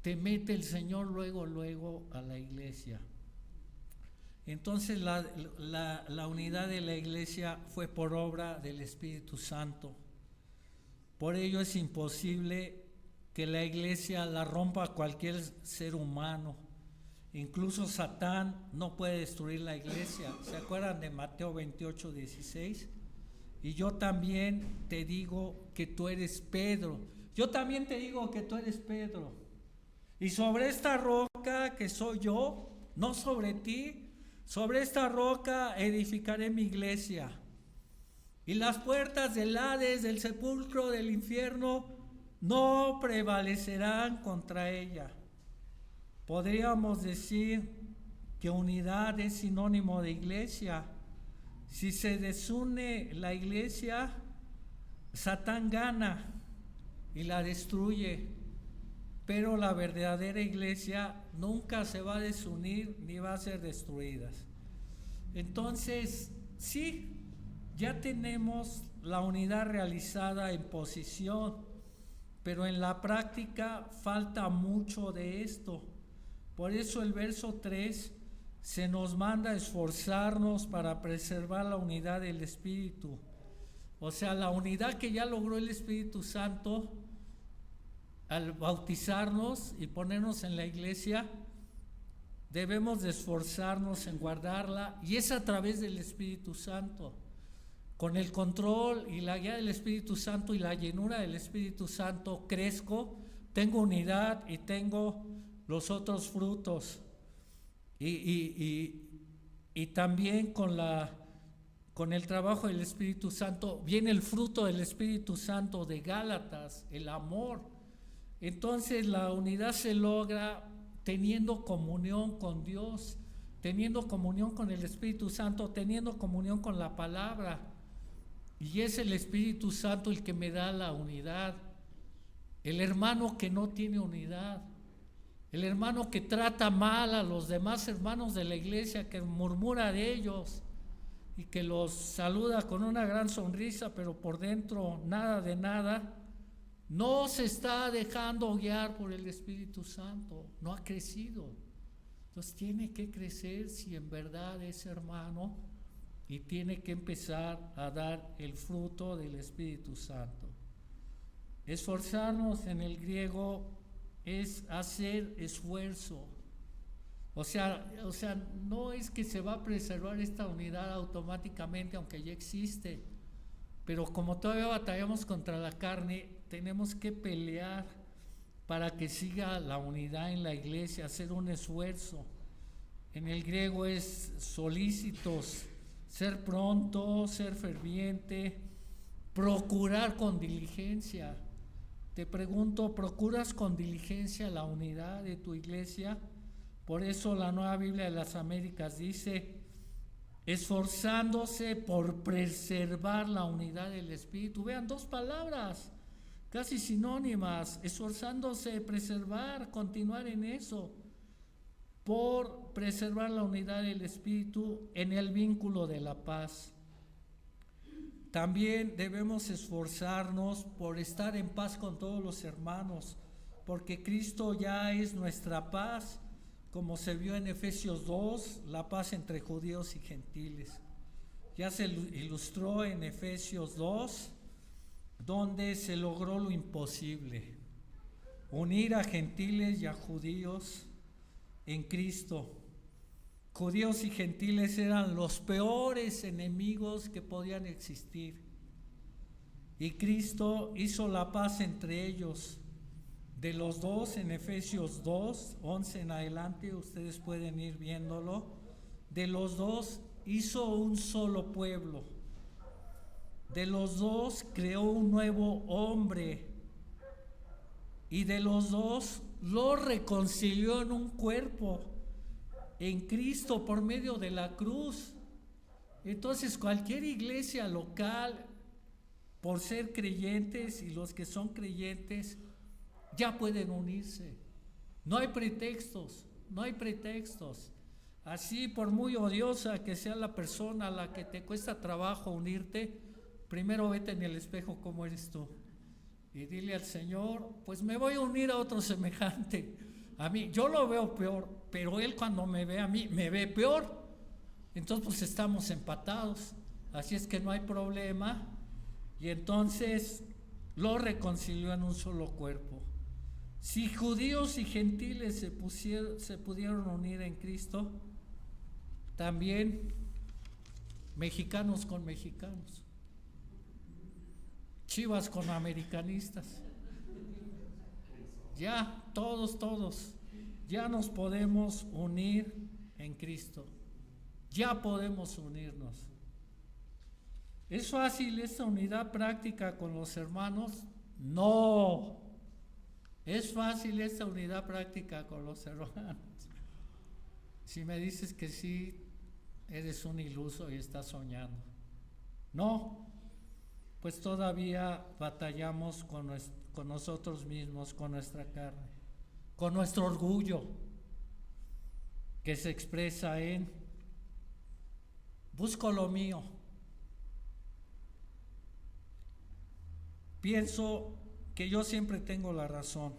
Te mete el Señor luego a la iglesia. Entonces la unidad de la iglesia fue por obra del Espíritu Santo. Por ello es imposible que la iglesia la rompa cualquier ser humano. Incluso Satán no puede destruir la iglesia. ¿Se acuerdan de Mateo 28:16? Y yo también te digo que tú eres Pedro. Yo también te digo que tú eres Pedro. Y sobre esta roca que soy yo, no sobre ti, sobre esta roca edificaré mi iglesia. Y las puertas del Hades, del sepulcro, del infierno, no prevalecerán contra ella. Podríamos decir que unidad es sinónimo de iglesia. Si se desune la iglesia, Satán gana y la destruye. Pero la verdadera iglesia nunca se va a desunir ni va a ser destruida. Entonces, sí, ya tenemos la unidad realizada en posición, pero en la práctica falta mucho de esto. Por eso el verso 3 se nos manda a esforzarnos para preservar la unidad del Espíritu. O sea, la unidad que ya logró el Espíritu Santo al bautizarnos y ponernos en la iglesia, debemos de esforzarnos en guardarla, y es a través del Espíritu Santo. Con el control y la guía del Espíritu Santo y la llenura del Espíritu Santo crezco, tengo unidad y tengo los otros frutos. Y también con el trabajo del Espíritu Santo viene el fruto del Espíritu Santo de Gálatas, el amor. Entonces la unidad se logra teniendo comunión con Dios, teniendo comunión con el Espíritu Santo, teniendo comunión con la palabra. Y es el Espíritu Santo el que me da la unidad. El hermano que no tiene unidad, el hermano que trata mal a los demás hermanos de la iglesia, que murmura de ellos y que los saluda con una gran sonrisa, pero por dentro nada de nada, no se está dejando guiar por el Espíritu Santo, no ha crecido. Entonces tiene que crecer si en verdad es hermano, y tiene que empezar a dar el fruto del Espíritu Santo. Esforzarnos en el griego es hacer esfuerzo. O sea, no es que se va a preservar esta unidad automáticamente, aunque ya existe. Pero como todavía batallamos contra la carne, tenemos que pelear para que siga la unidad en la iglesia, hacer un esfuerzo. En el griego es solícitos, ser pronto, ser ferviente, procurar con diligencia. Te pregunto, ¿procuras con diligencia la unidad de tu iglesia? Por eso la Nueva Biblia de las Américas dice, esforzándose por preservar la unidad del Espíritu. Vean, dos palabras casi sinónimas: esforzándose, preservar, continuar en eso, por preservar la unidad del Espíritu en el vínculo de la paz. También debemos esforzarnos por estar en paz con todos los hermanos, porque Cristo ya es nuestra paz, como se vio en Efesios 2, la paz entre judíos y gentiles. Ya se ilustró en Efesios 2, donde se logró lo imposible: unir a gentiles y a judíos en Cristo. Judíos y gentiles eran los peores enemigos que podían existir, y Cristo hizo la paz entre ellos. De los dos, en Efesios 2, 11 en adelante, ustedes pueden ir viéndolo. De los dos hizo un solo pueblo. De los dos creó un nuevo hombre. Y de los dos lo reconcilió en un cuerpo, en Cristo, por medio de la cruz. Entonces, cualquier iglesia local, por ser creyentes, y los que son creyentes, ya pueden unirse. No hay pretextos, no hay pretextos. Así, por muy odiosa que sea la persona a la que te cuesta trabajo unirte, primero vete en el espejo cómo eres tú y dile al Señor, pues me voy a unir a otro semejante a mí. Yo lo veo peor, pero Él cuando me ve a mí, me ve peor. Entonces pues estamos empatados, así es que no hay problema. Y entonces lo reconcilió en un solo cuerpo. Si judíos y gentiles se pudieron unir en Cristo, también mexicanos con mexicanos, Chivas con americanistas, ya todos, ya nos podemos unir en Cristo, ya podemos unirnos. ¿Es fácil esta unidad práctica con los hermanos? No. ¿Es fácil esta unidad práctica con los hermanos? Si me dices que sí, eres un iluso y estás soñando. No, pues todavía batallamos con nosotros mismos, con nuestra carne, con nuestro orgullo, que se expresa en busco lo mío. Pienso que yo siempre tengo la razón.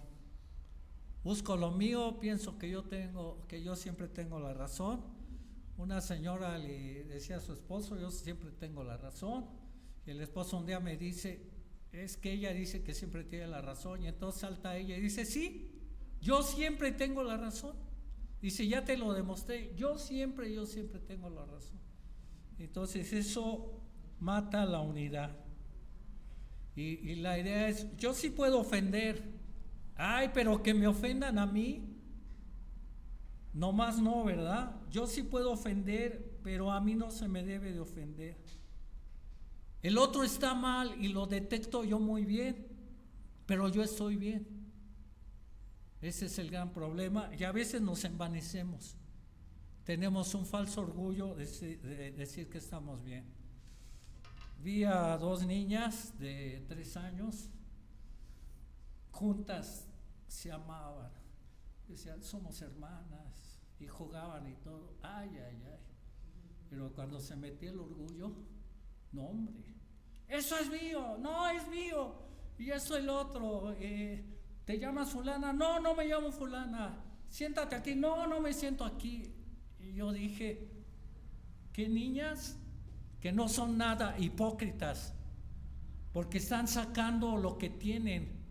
Busco lo mío, pienso que yo siempre tengo la razón. Una señora le decía a su esposo, yo siempre tengo la razón. Y el esposo un día me dice, es que ella dice que siempre tiene la razón. Y entonces salta ella y dice, sí, yo siempre tengo la razón. Dice, ya te lo demostré, yo siempre tengo la razón. Entonces eso mata la unidad. Y la idea es, yo sí puedo ofender. Ay, pero que me ofendan a mí, nomás no, ¿verdad? Yo sí puedo ofender, pero a mí no se me debe de ofender. El otro está mal y lo detecto yo muy bien, pero yo estoy bien. Ese es el gran problema, y a veces nos envanecemos. Tenemos un falso orgullo de decir que estamos bien. Vi a dos niñas de 3 años, juntas se amaban, decían somos hermanas, y jugaban y todo, ay, pero cuando se metía el orgullo, no hombre, eso es mío, no es mío, y eso el otro, ¿te llamas fulana? No, no me llamo fulana, siéntate aquí, no, no me siento aquí. Y yo dije, ¿qué niñas? Que no son nada hipócritas, porque están sacando lo que tienen.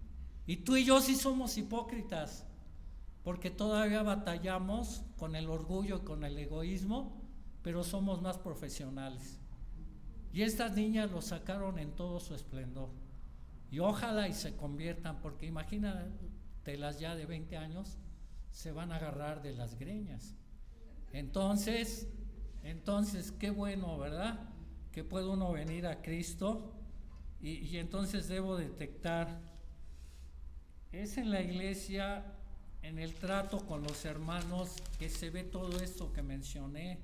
Y tú y yo sí somos hipócritas, porque todavía batallamos con el orgullo y con el egoísmo, pero somos más profesionales. Y estas niñas lo sacaron en todo su esplendor. Y ojalá y se conviertan, porque imagínatelas ya de 20 años, se van a agarrar de las greñas. Entonces, qué bueno, ¿verdad? Que puede uno venir a Cristo y entonces debo detectar, es en la iglesia, en el trato con los hermanos, que se ve todo esto que mencioné.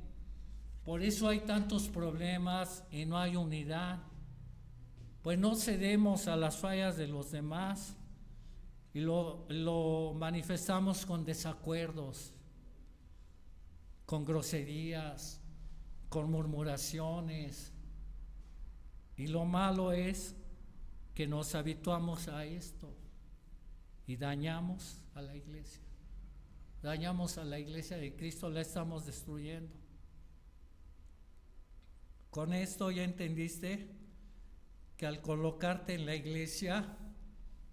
Por eso hay tantos problemas y no hay unidad. Pues no cedemos a las fallas de los demás y lo manifestamos con desacuerdos, con groserías, con murmuraciones. Y lo malo es que nos habituamos a esto y dañamos a la iglesia. Dañamos a la iglesia de Cristo, la estamos destruyendo. Con esto ya entendiste que al colocarte en la iglesia,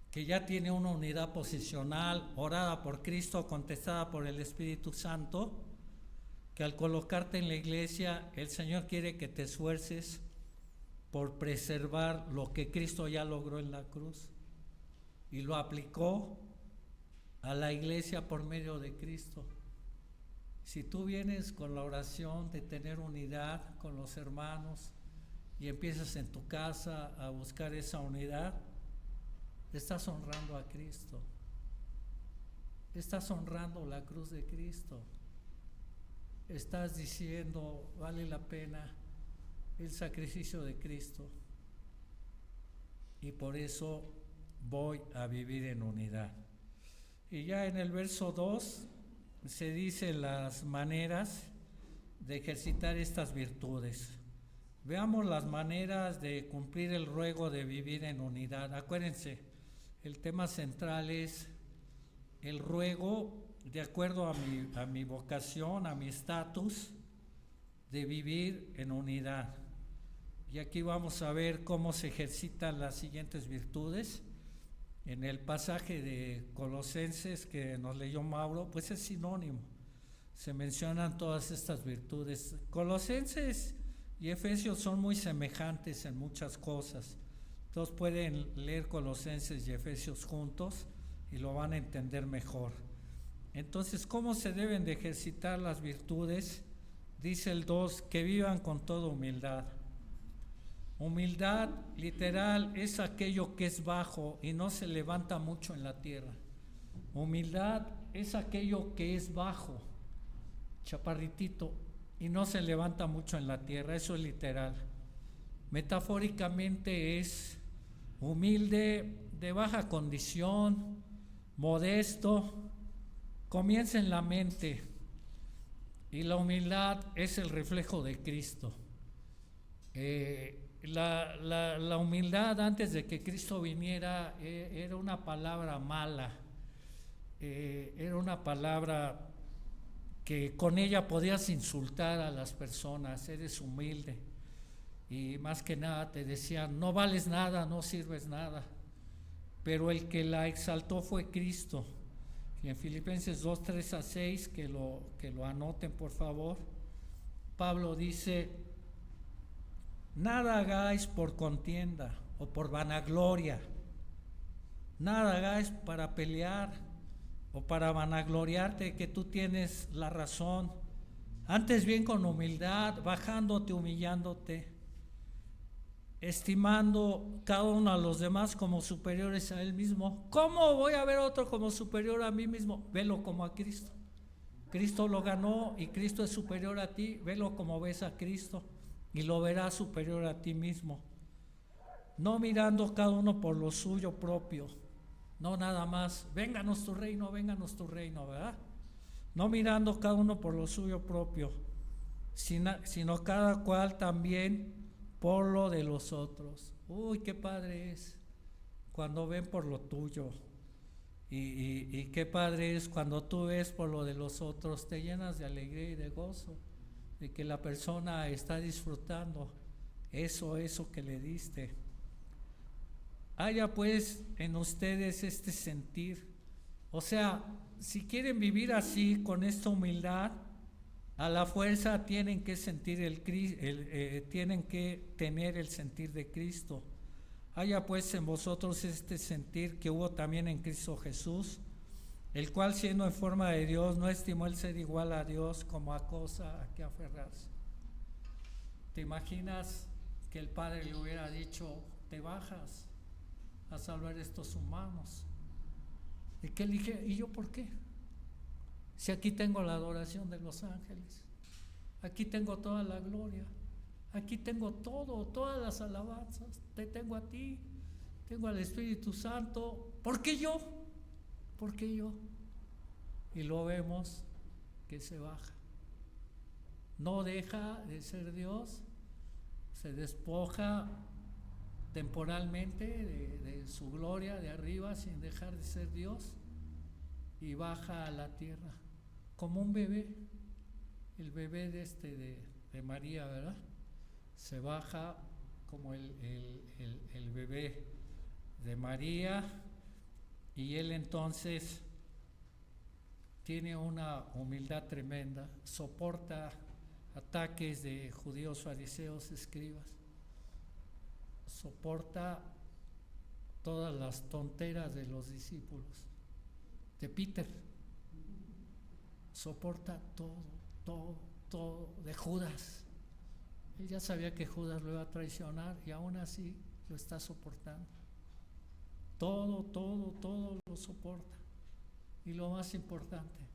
que ya tiene una unidad posicional, orada por Cristo, contestada por el Espíritu Santo, que al colocarte en la iglesia, el Señor quiere que te esfuerces por preservar lo que Cristo ya logró en la cruz y lo aplicó a la iglesia por medio de Cristo. Si tú vienes con la oración de tener unidad con los hermanos y empiezas en tu casa a buscar esa unidad, estás honrando a Cristo, estás honrando la cruz de Cristo, estás diciendo vale la pena el sacrificio de Cristo y por eso voy a vivir en unidad. Y ya en el verso 2 se dice las maneras de ejercitar estas virtudes. Veamos las maneras de cumplir el ruego de vivir en unidad. Acuérdense, el tema central es el ruego de acuerdo a mi vocación, a mi estatus, de vivir en unidad. Y aquí vamos a ver cómo se ejercitan las siguientes virtudes. En el pasaje de Colosenses que nos leyó Mauro, pues es sinónimo. Se mencionan todas estas virtudes. Colosenses y Efesios son muy semejantes en muchas cosas. Todos pueden leer Colosenses y Efesios juntos y lo van a entender mejor. Entonces, ¿cómo se deben de ejercitar las virtudes? Dice el 2, que vivan con toda humildad. Humildad, literal, es aquello que es bajo y no se levanta mucho en la tierra. Humildad es aquello que es bajo, chaparritito, y no se levanta mucho en la tierra. Eso es literal. Metafóricamente es humilde, de baja condición, modesto. Comienza en la mente. Y la humildad es el reflejo de Cristo. La humildad antes de que Cristo viniera era una palabra mala, era una palabra que con ella podías insultar a las personas. Eres humilde, y más que nada te decían no vales nada, no sirves nada, pero el que la exaltó fue Cristo. Y en Filipenses 2, 3-6, que lo anoten por favor, Pablo dice: nada hagáis por contienda o por vanagloria, nada hagáis para pelear o para vanagloriarte que tú tienes la razón, antes bien con humildad, bajándote, humillándote, estimando cada uno a los demás como superiores a él mismo. ¿Cómo voy a ver a otro como superior a mí mismo? Velo como a Cristo. Cristo lo ganó y Cristo es superior a ti. Velo como ves a Cristo y lo verás superior a ti mismo. No mirando cada uno por lo suyo propio, no nada más, vénganos tu reino, ¿verdad? No mirando cada uno por lo suyo propio, sino cada cual también por lo de los otros. Uy, qué padre es cuando ven por lo tuyo. Y qué padre es cuando tú ves por lo de los otros, te llenas de alegría y de gozo, de que la persona está disfrutando eso que le diste. Haya pues en ustedes este sentir. O sea, si quieren vivir así, con esta humildad, A la fuerza tienen que sentir tienen que tener el sentir de Cristo. Haya pues en vosotros este sentir que hubo también en Cristo Jesús, el cual siendo en forma de Dios no estimó el ser igual a Dios como a cosa a que aferrarse. ¿Te imaginas que el Padre le hubiera dicho, te bajas a salvar a estos humanos? ¿Y que él dije, ¿y yo por qué? Si aquí tengo la adoración de los ángeles, aquí tengo toda la gloria, aquí tengo todo, todas las alabanzas, te tengo a ti, tengo al Espíritu Santo, ¿por qué yo? ¿Por qué yo? Y lo vemos que se baja. No deja de ser Dios, se despoja temporalmente de su gloria de arriba sin dejar de ser Dios y baja a la tierra como un bebé, el bebé de María, ¿verdad? Se baja como el bebé de María, y él entonces tiene una humildad tremenda, soporta ataques de judíos, fariseos, escribas, soporta todas las tonteras de los discípulos, de Peter, soporta todo, de Judas. Él ya sabía que Judas lo iba a traicionar y aún así lo está soportando. Todo lo soporta. Y lo más importante,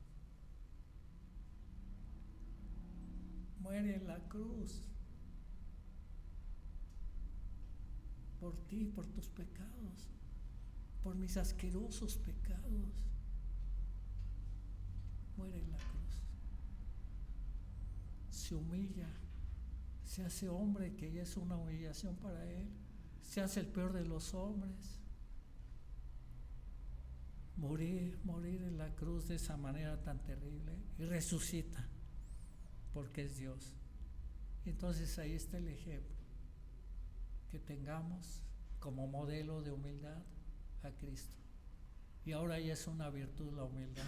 muere en la cruz por ti, por tus pecados, por mis asquerosos pecados. Muere en la cruz, se humilla, se hace hombre, que ya es una humillación para él, se hace el peor de los hombres. Morir en la cruz de esa manera tan terrible, y resucita porque es Dios. Entonces ahí está el ejemplo, que tengamos como modelo de humildad a Cristo. Y ahora ya es una virtud la humildad,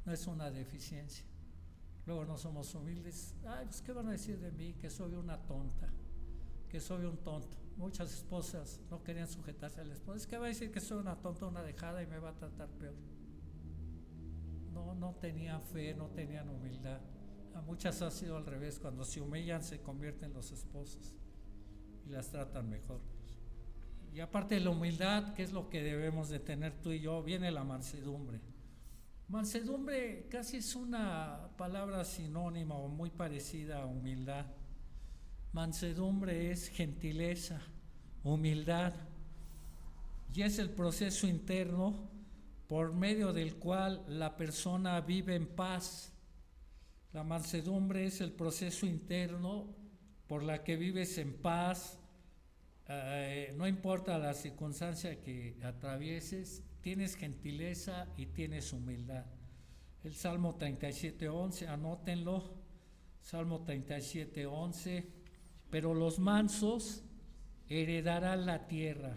no es una deficiencia. Luego no somos humildes. Ay, pues ¿qué van a decir de mí? Que soy una tonta, que soy un tonto. Muchas esposas no querían sujetarse al esposo. Es que va a decir que soy una tonta, una dejada, y me va a tratar peor. No tenían fe, no tenían humildad. A muchas ha sido al revés, cuando se humillan se convierten en los esposos y las tratan mejor. Y aparte de la humildad, ¿qué es lo que debemos de tener tú y yo? Viene la mansedumbre. Mansedumbre casi es una palabra sinónima o muy parecida a humildad. Mansedumbre es gentileza, humildad, y es el proceso interno por medio del cual la persona vive en paz. La mansedumbre es el proceso interno por la que vives en paz, no importa la circunstancia que atravieses, tienes gentileza y tienes humildad. El Salmo 37:11, anótenlo, Salmo 37:11, pero los mansos heredarán la tierra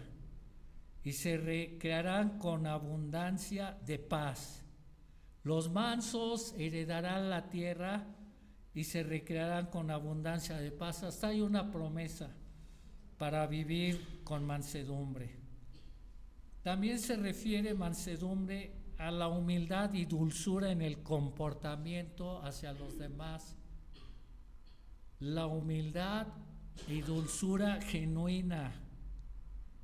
y se recrearán con abundancia de paz. Los mansos heredarán la tierra y se recrearán con abundancia de paz. Hasta hay una promesa para vivir con mansedumbre. También se refiere mansedumbre a la humildad y dulzura en el comportamiento hacia los demás. La humildad y dulzura genuina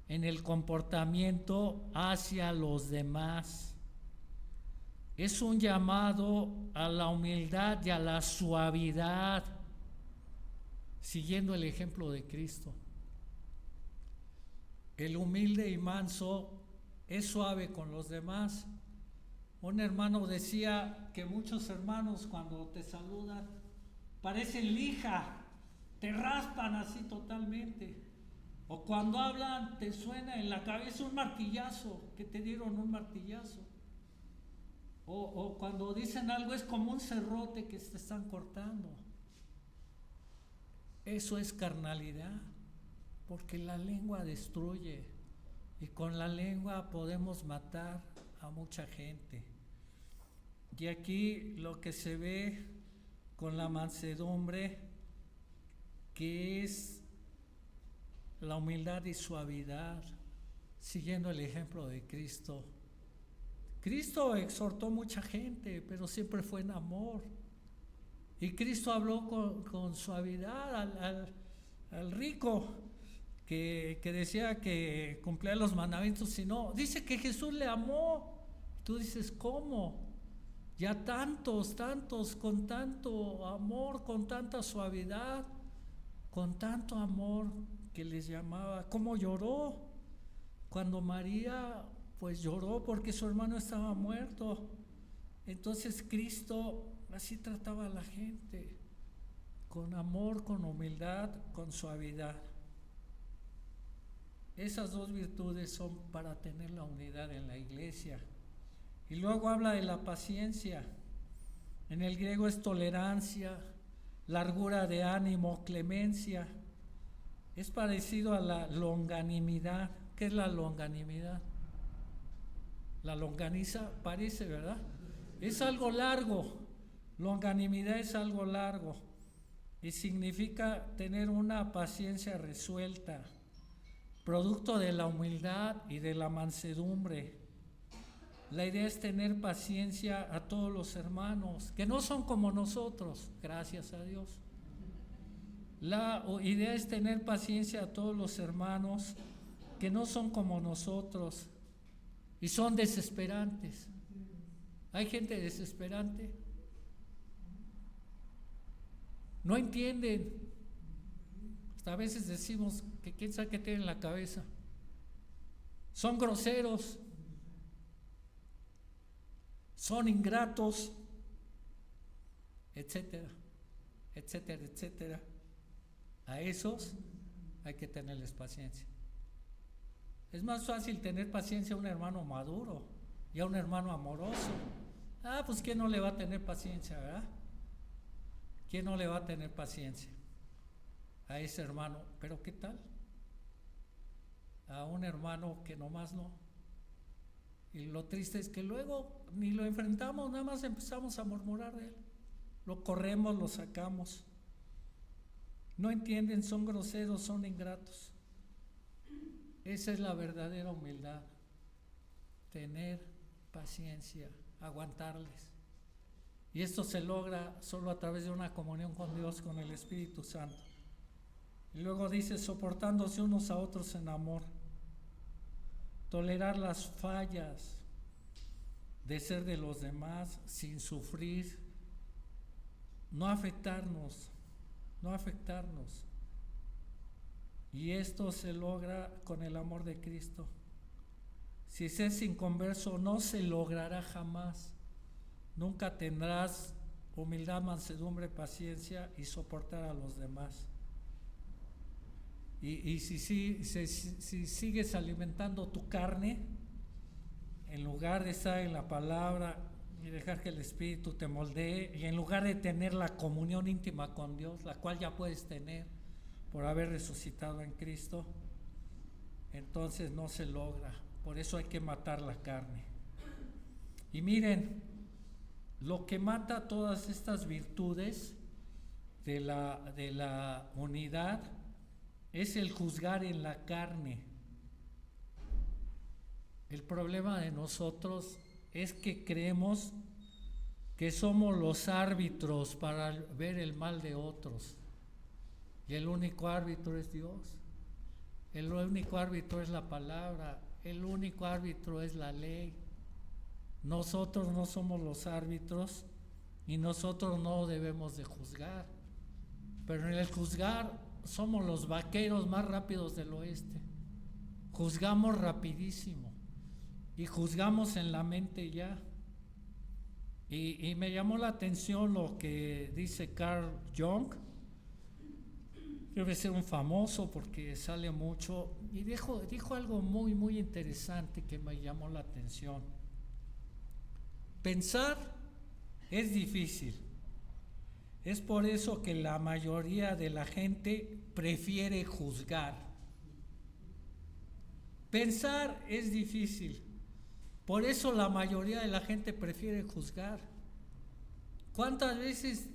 en el comportamiento hacia los demás. Es un llamado a la humildad y a la suavidad, siguiendo el ejemplo de Cristo. El humilde y manso es suave con los demás. Un hermano decía que muchos hermanos cuando te saludan parecen lija, te raspan así totalmente. O cuando hablan te suena en la cabeza un martillazo, que te dieron un martillazo. O cuando dicen algo es como un serrote que te están cortando. Eso es carnalidad, porque la lengua destruye y con la lengua podemos matar a mucha gente. Y aquí lo que se ve con la mansedumbre, que es la humildad y suavidad, siguiendo el ejemplo de Cristo. Cristo exhortó mucha gente, pero siempre fue en amor. Y Cristo habló con suavidad al rico que decía que cumplía los mandamientos, y no, dice que Jesús le amó. Tú dices, ¿cómo? Ya tantos, con tanto amor, con tanta suavidad, con tanto amor que les llamaba. ¿Cómo lloró? Cuando María pues lloró porque su hermano estaba muerto. Entonces Cristo así trataba a la gente, con amor, con humildad, con suavidad. Esas dos virtudes son para tener la unidad en la iglesia. Y luego habla de la paciencia. En el griego es tolerancia, largura de ánimo, clemencia. Es parecido a la longanimidad. ¿Qué es la longanimidad? La longaniza parece, ¿verdad? Es algo largo. Longanimidad es algo largo y significa tener una paciencia resuelta, producto de la humildad y de la mansedumbre. La idea es tener paciencia a todos los hermanos, que no son como nosotros, gracias a Dios. La idea es tener paciencia a todos los hermanos que no son como nosotros y son desesperantes. Hay gente desesperante. No entienden. Hasta a veces decimos que quién sabe qué tienen en la cabeza. Son groseros. Son ingratos. Etcétera. Etcétera, etcétera. A esos hay que tenerles paciencia. Es más fácil tener paciencia a un hermano maduro y a un hermano amoroso. Pues ¿quién no le va a tener paciencia, verdad? ¿Quién no le va a tener paciencia a ese hermano? Pero ¿qué tal a un hermano que nomás no? Y lo triste es que luego ni lo enfrentamos, nada más empezamos a murmurar de él. Lo corremos, lo sacamos. No entienden, son groseros, son ingratos. Esa es la verdadera humildad. Tener paciencia, aguantarles. Y esto se logra solo a través de una comunión con Dios, con el Espíritu Santo. Y luego dice, soportándose unos a otros en amor. Tolerar las fallas de ser de los demás sin sufrir. No afectarnos. Y esto se logra con el amor de Cristo. Si es inconverso, no se logrará jamás. Nunca tendrás humildad, mansedumbre, paciencia y soportar a los demás. Y si sigues alimentando tu carne, en lugar de estar en la palabra y dejar que el Espíritu te moldee, y en lugar de tener la comunión íntima con Dios, la cual ya puedes tener por haber resucitado en Cristo, entonces no se logra. Por eso hay que matar la carne. Y miren, lo que mata todas estas virtudes de la unidad es el juzgar en la carne. El problema de nosotros es que creemos que somos los árbitros para ver el mal de otros. Y el único árbitro es Dios. El único árbitro es la palabra. El único árbitro es la ley. Nosotros no somos los árbitros y nosotros no debemos de juzgar. Pero en el juzgar somos los vaqueros más rápidos del oeste. Juzgamos rapidísimo y juzgamos en la mente ya. Y me llamó la atención lo que dice Carl Jung. Debe ser un famoso porque sale mucho. Y dijo algo muy, muy interesante que me llamó la atención. Pensar es difícil. Es por eso que la mayoría de la gente prefiere juzgar. Pensar es difícil. Por eso la mayoría de la gente prefiere juzgar. ¿Cuántas veces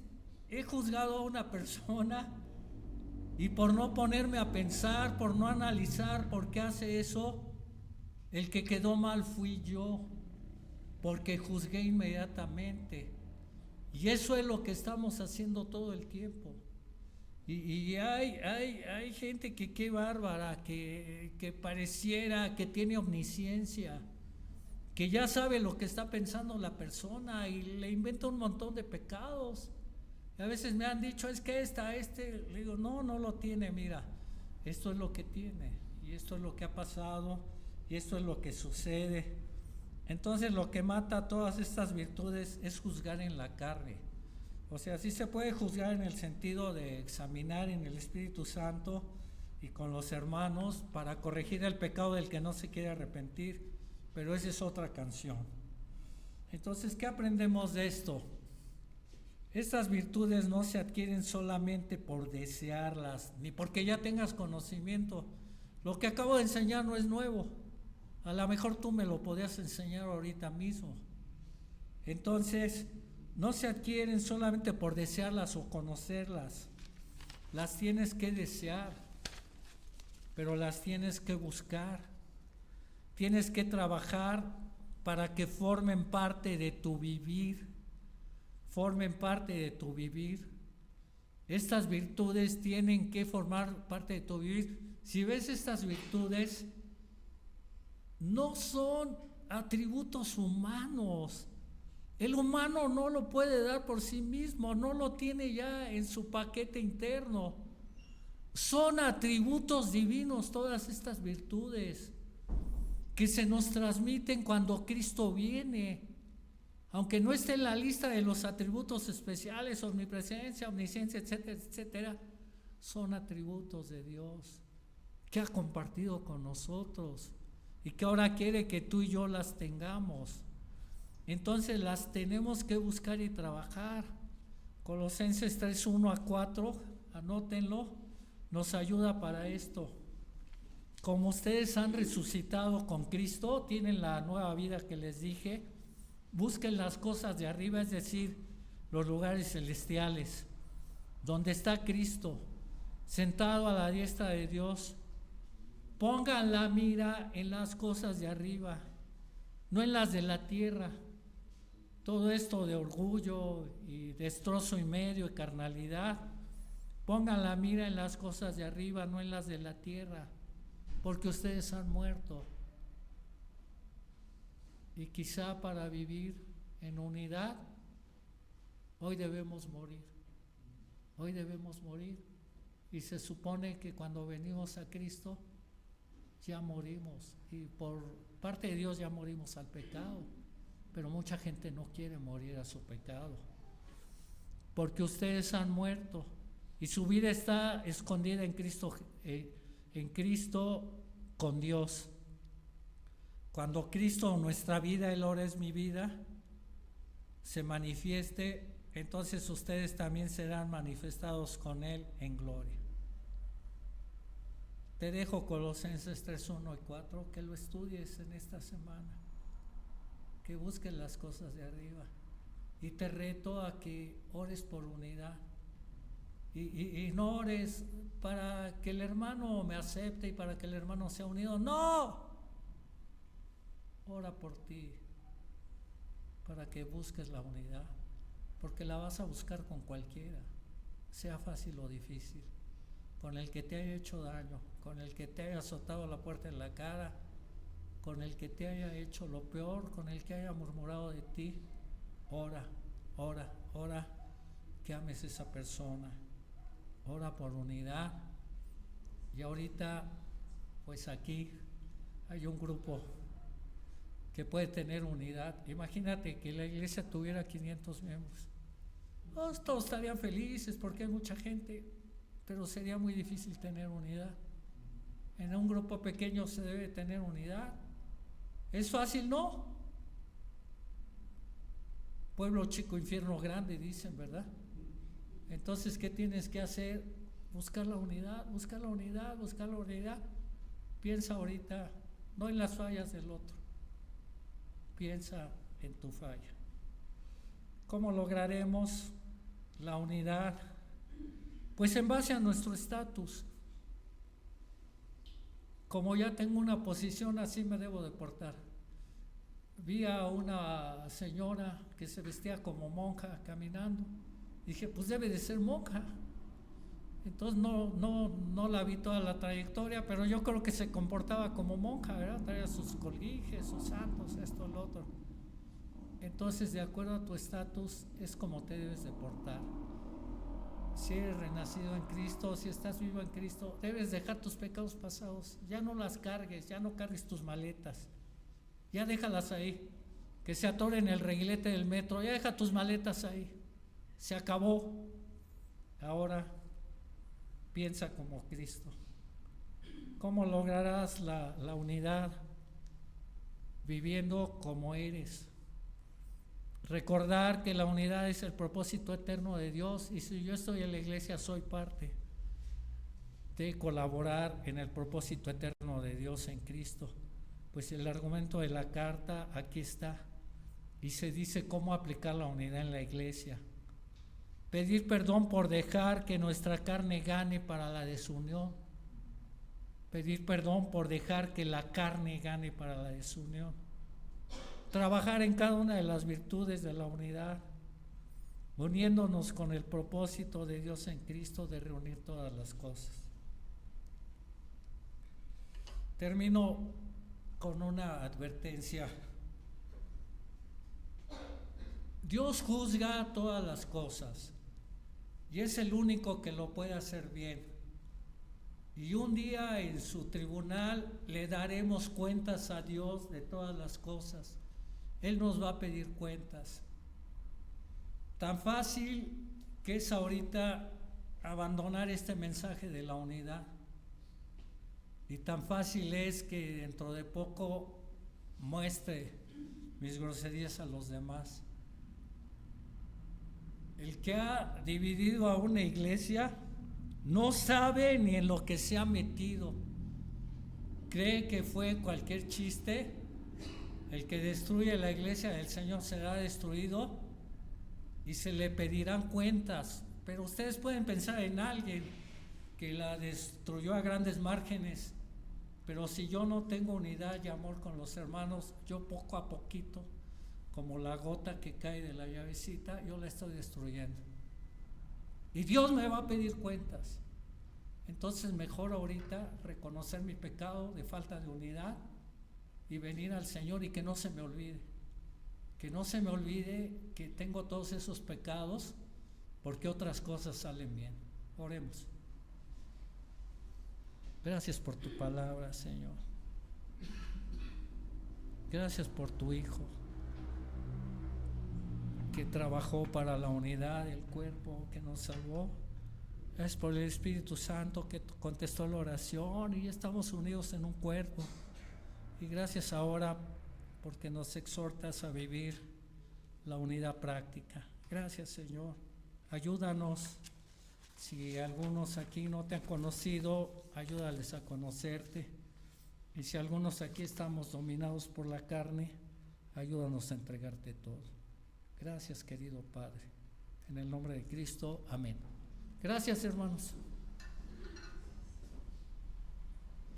he juzgado a una persona y por no ponerme a pensar, por no analizar por qué hace eso, el que quedó mal fui yo, porque juzgué inmediatamente. Y eso es lo que estamos haciendo todo el tiempo. Y hay gente que qué bárbara, que pareciera que tiene omnisciencia, que ya sabe lo que está pensando la persona y le inventa un montón de pecados. Y a veces me han dicho, es que le digo, no lo tiene, mira, esto es lo que tiene, y esto es lo que ha pasado, y esto es lo que sucede. Entonces lo que mata todas estas virtudes es juzgar en la carne. O sea, sí se puede juzgar en el sentido de examinar en el Espíritu Santo y con los hermanos para corregir el pecado del que no se quiere arrepentir, pero esa es otra canción. Entonces, ¿qué aprendemos de esto? Estas virtudes no se adquieren solamente por desearlas, ni porque ya tengas conocimiento. Lo que acabo de enseñar no es nuevo. A lo mejor tú me lo podías enseñar ahorita mismo. Entonces, no se adquieren solamente por desearlas o conocerlas. Las tienes que desear, pero las tienes que buscar. Tienes que trabajar para que formen parte de tu vivir. Formen parte de tu vivir. Estas virtudes tienen que formar parte de tu vivir. Si ves estas virtudes, no son atributos humanos. El humano no lo puede dar por sí mismo, no lo tiene ya en su paquete interno. Son atributos divinos todas estas virtudes que se nos transmiten cuando Cristo viene. Aunque no esté en la lista de los atributos especiales, omnipresencia, omnisciencia, etcétera, etcétera, son atributos de Dios que ha compartido con nosotros y que ahora quiere que tú y yo las tengamos. Entonces las tenemos que buscar y trabajar. Colosenses 3, 1 a 4, anótenlo, nos ayuda para esto. Como ustedes han resucitado con Cristo, tienen la nueva vida que les dije, busquen las cosas de arriba, es decir, los lugares celestiales, donde está Cristo, sentado a la diestra de Dios. Pongan la mira en las cosas de arriba, no en las de la tierra. Todo esto de orgullo y destrozo y medio y carnalidad, pongan la mira en las cosas de arriba, no en las de la tierra, porque ustedes han muerto. Y quizá para vivir en unidad, hoy debemos morir. Hoy debemos morir. Y se supone que cuando venimos a Cristo, ya morimos. Y por parte de Dios ya morimos al pecado. Pero mucha gente no quiere morir a su pecado. Porque ustedes han muerto. Y su vida está escondida en Cristo con Dios. Cuando Cristo, nuestra vida, Él ahora es mi vida, se manifieste, entonces ustedes también serán manifestados con Él en gloria. Te dejo Colosenses 3, 1 y 4, que lo estudies en esta semana, que busques las cosas de arriba. Y te reto a que ores por unidad. Y no ores para que el hermano me acepte y para que el hermano sea unido. ¡No! Ora por ti, para que busques la unidad, porque la vas a buscar con cualquiera, sea fácil o difícil, con el que te haya hecho daño, con el que te haya azotado la puerta en la cara, con el que te haya hecho lo peor, con el que haya murmurado de ti. Ora, ora, ora, que ames a esa persona, ora por unidad. Y ahorita, pues aquí hay un grupo que puede tener unidad. Imagínate que la iglesia tuviera 500 miembros. Todos estarían felices porque hay mucha gente, pero sería muy difícil tener unidad. En un grupo pequeño se debe tener unidad. ¿Es fácil? No. Pueblo chico, infierno grande, dicen, ¿verdad? Entonces, ¿qué tienes que hacer? Buscar la unidad, buscar la unidad, buscar la unidad. Piensa ahorita, no en las fallas del otro. Piensa en tu falla. ¿Cómo lograremos la unidad, pues en base a nuestro estatus. Como ya tengo una posición, así me debo de portar. Vi a una señora que se vestía como monja caminando. Dije, pues debe de ser monja. Entonces no la vi toda la trayectoria, pero yo creo que se comportaba como monja, ¿verdad? Traía sus colguijes, sus santos, esto, lo otro. Entonces, de acuerdo a tu estatus, es como te debes de portar. Si eres renacido en Cristo, si estás vivo en Cristo, debes dejar tus pecados pasados. Ya no las cargues, ya no cargues tus maletas. Ya déjalas ahí, que se atoren en el reguilete del metro. Ya deja tus maletas ahí. Se acabó. Ahora piensa como Cristo. ¿Cómo lograrás la unidad? Viviendo como eres. Recordar que la unidad es el propósito eterno de Dios, y si yo estoy en la iglesia soy parte de colaborar en el propósito eterno de Dios en Cristo. Pues el argumento de la carta aquí está, y se dice cómo aplicar la unidad en la iglesia. Pedir perdón por dejar que nuestra carne gane para la desunión. Pedir perdón por dejar que la carne gane para la desunión. Trabajar en cada una de las virtudes de la unidad, uniéndonos con el propósito de Dios en Cristo de reunir todas las cosas. Termino con una advertencia. Dios juzga todas las cosas y es el único que lo puede hacer bien. Y un día en su tribunal le daremos cuentas a Dios de todas las cosas. Él nos va a pedir cuentas. Tan fácil que es ahorita abandonar este mensaje de la unidad. Y tan fácil es que dentro de poco muestre mis groserías a los demás. El que ha dividido a una iglesia no sabe ni en lo que se ha metido. Cree que fue cualquier chiste. El que destruye la iglesia del Señor será destruido y se le pedirán cuentas. Pero ustedes pueden pensar en alguien que la destruyó a grandes márgenes, pero si yo no tengo unidad y amor con los hermanos, yo poco a poquito, como la gota que cae de la llavecita, yo la estoy destruyendo. Y Dios me va a pedir cuentas. Entonces mejor ahorita reconocer mi pecado de falta de unidad y venir al Señor, y que no se me olvide. Que no se me olvide que tengo todos esos pecados, porque otras cosas salen bien. Oremos. Gracias por tu palabra, Señor. Gracias por tu Hijo, que trabajó para la unidad del cuerpo, que nos salvó. Gracias por el Espíritu Santo que contestó la oración y ya estamos unidos en un cuerpo. Y gracias ahora porque nos exhortas a vivir la unidad práctica. Gracias, Señor. Ayúdanos. Si algunos aquí no te han conocido, ayúdales a conocerte. Y si algunos aquí estamos dominados por la carne, ayúdanos a entregarte todo. Gracias, querido Padre. En el nombre de Cristo, amén. Gracias, hermanos.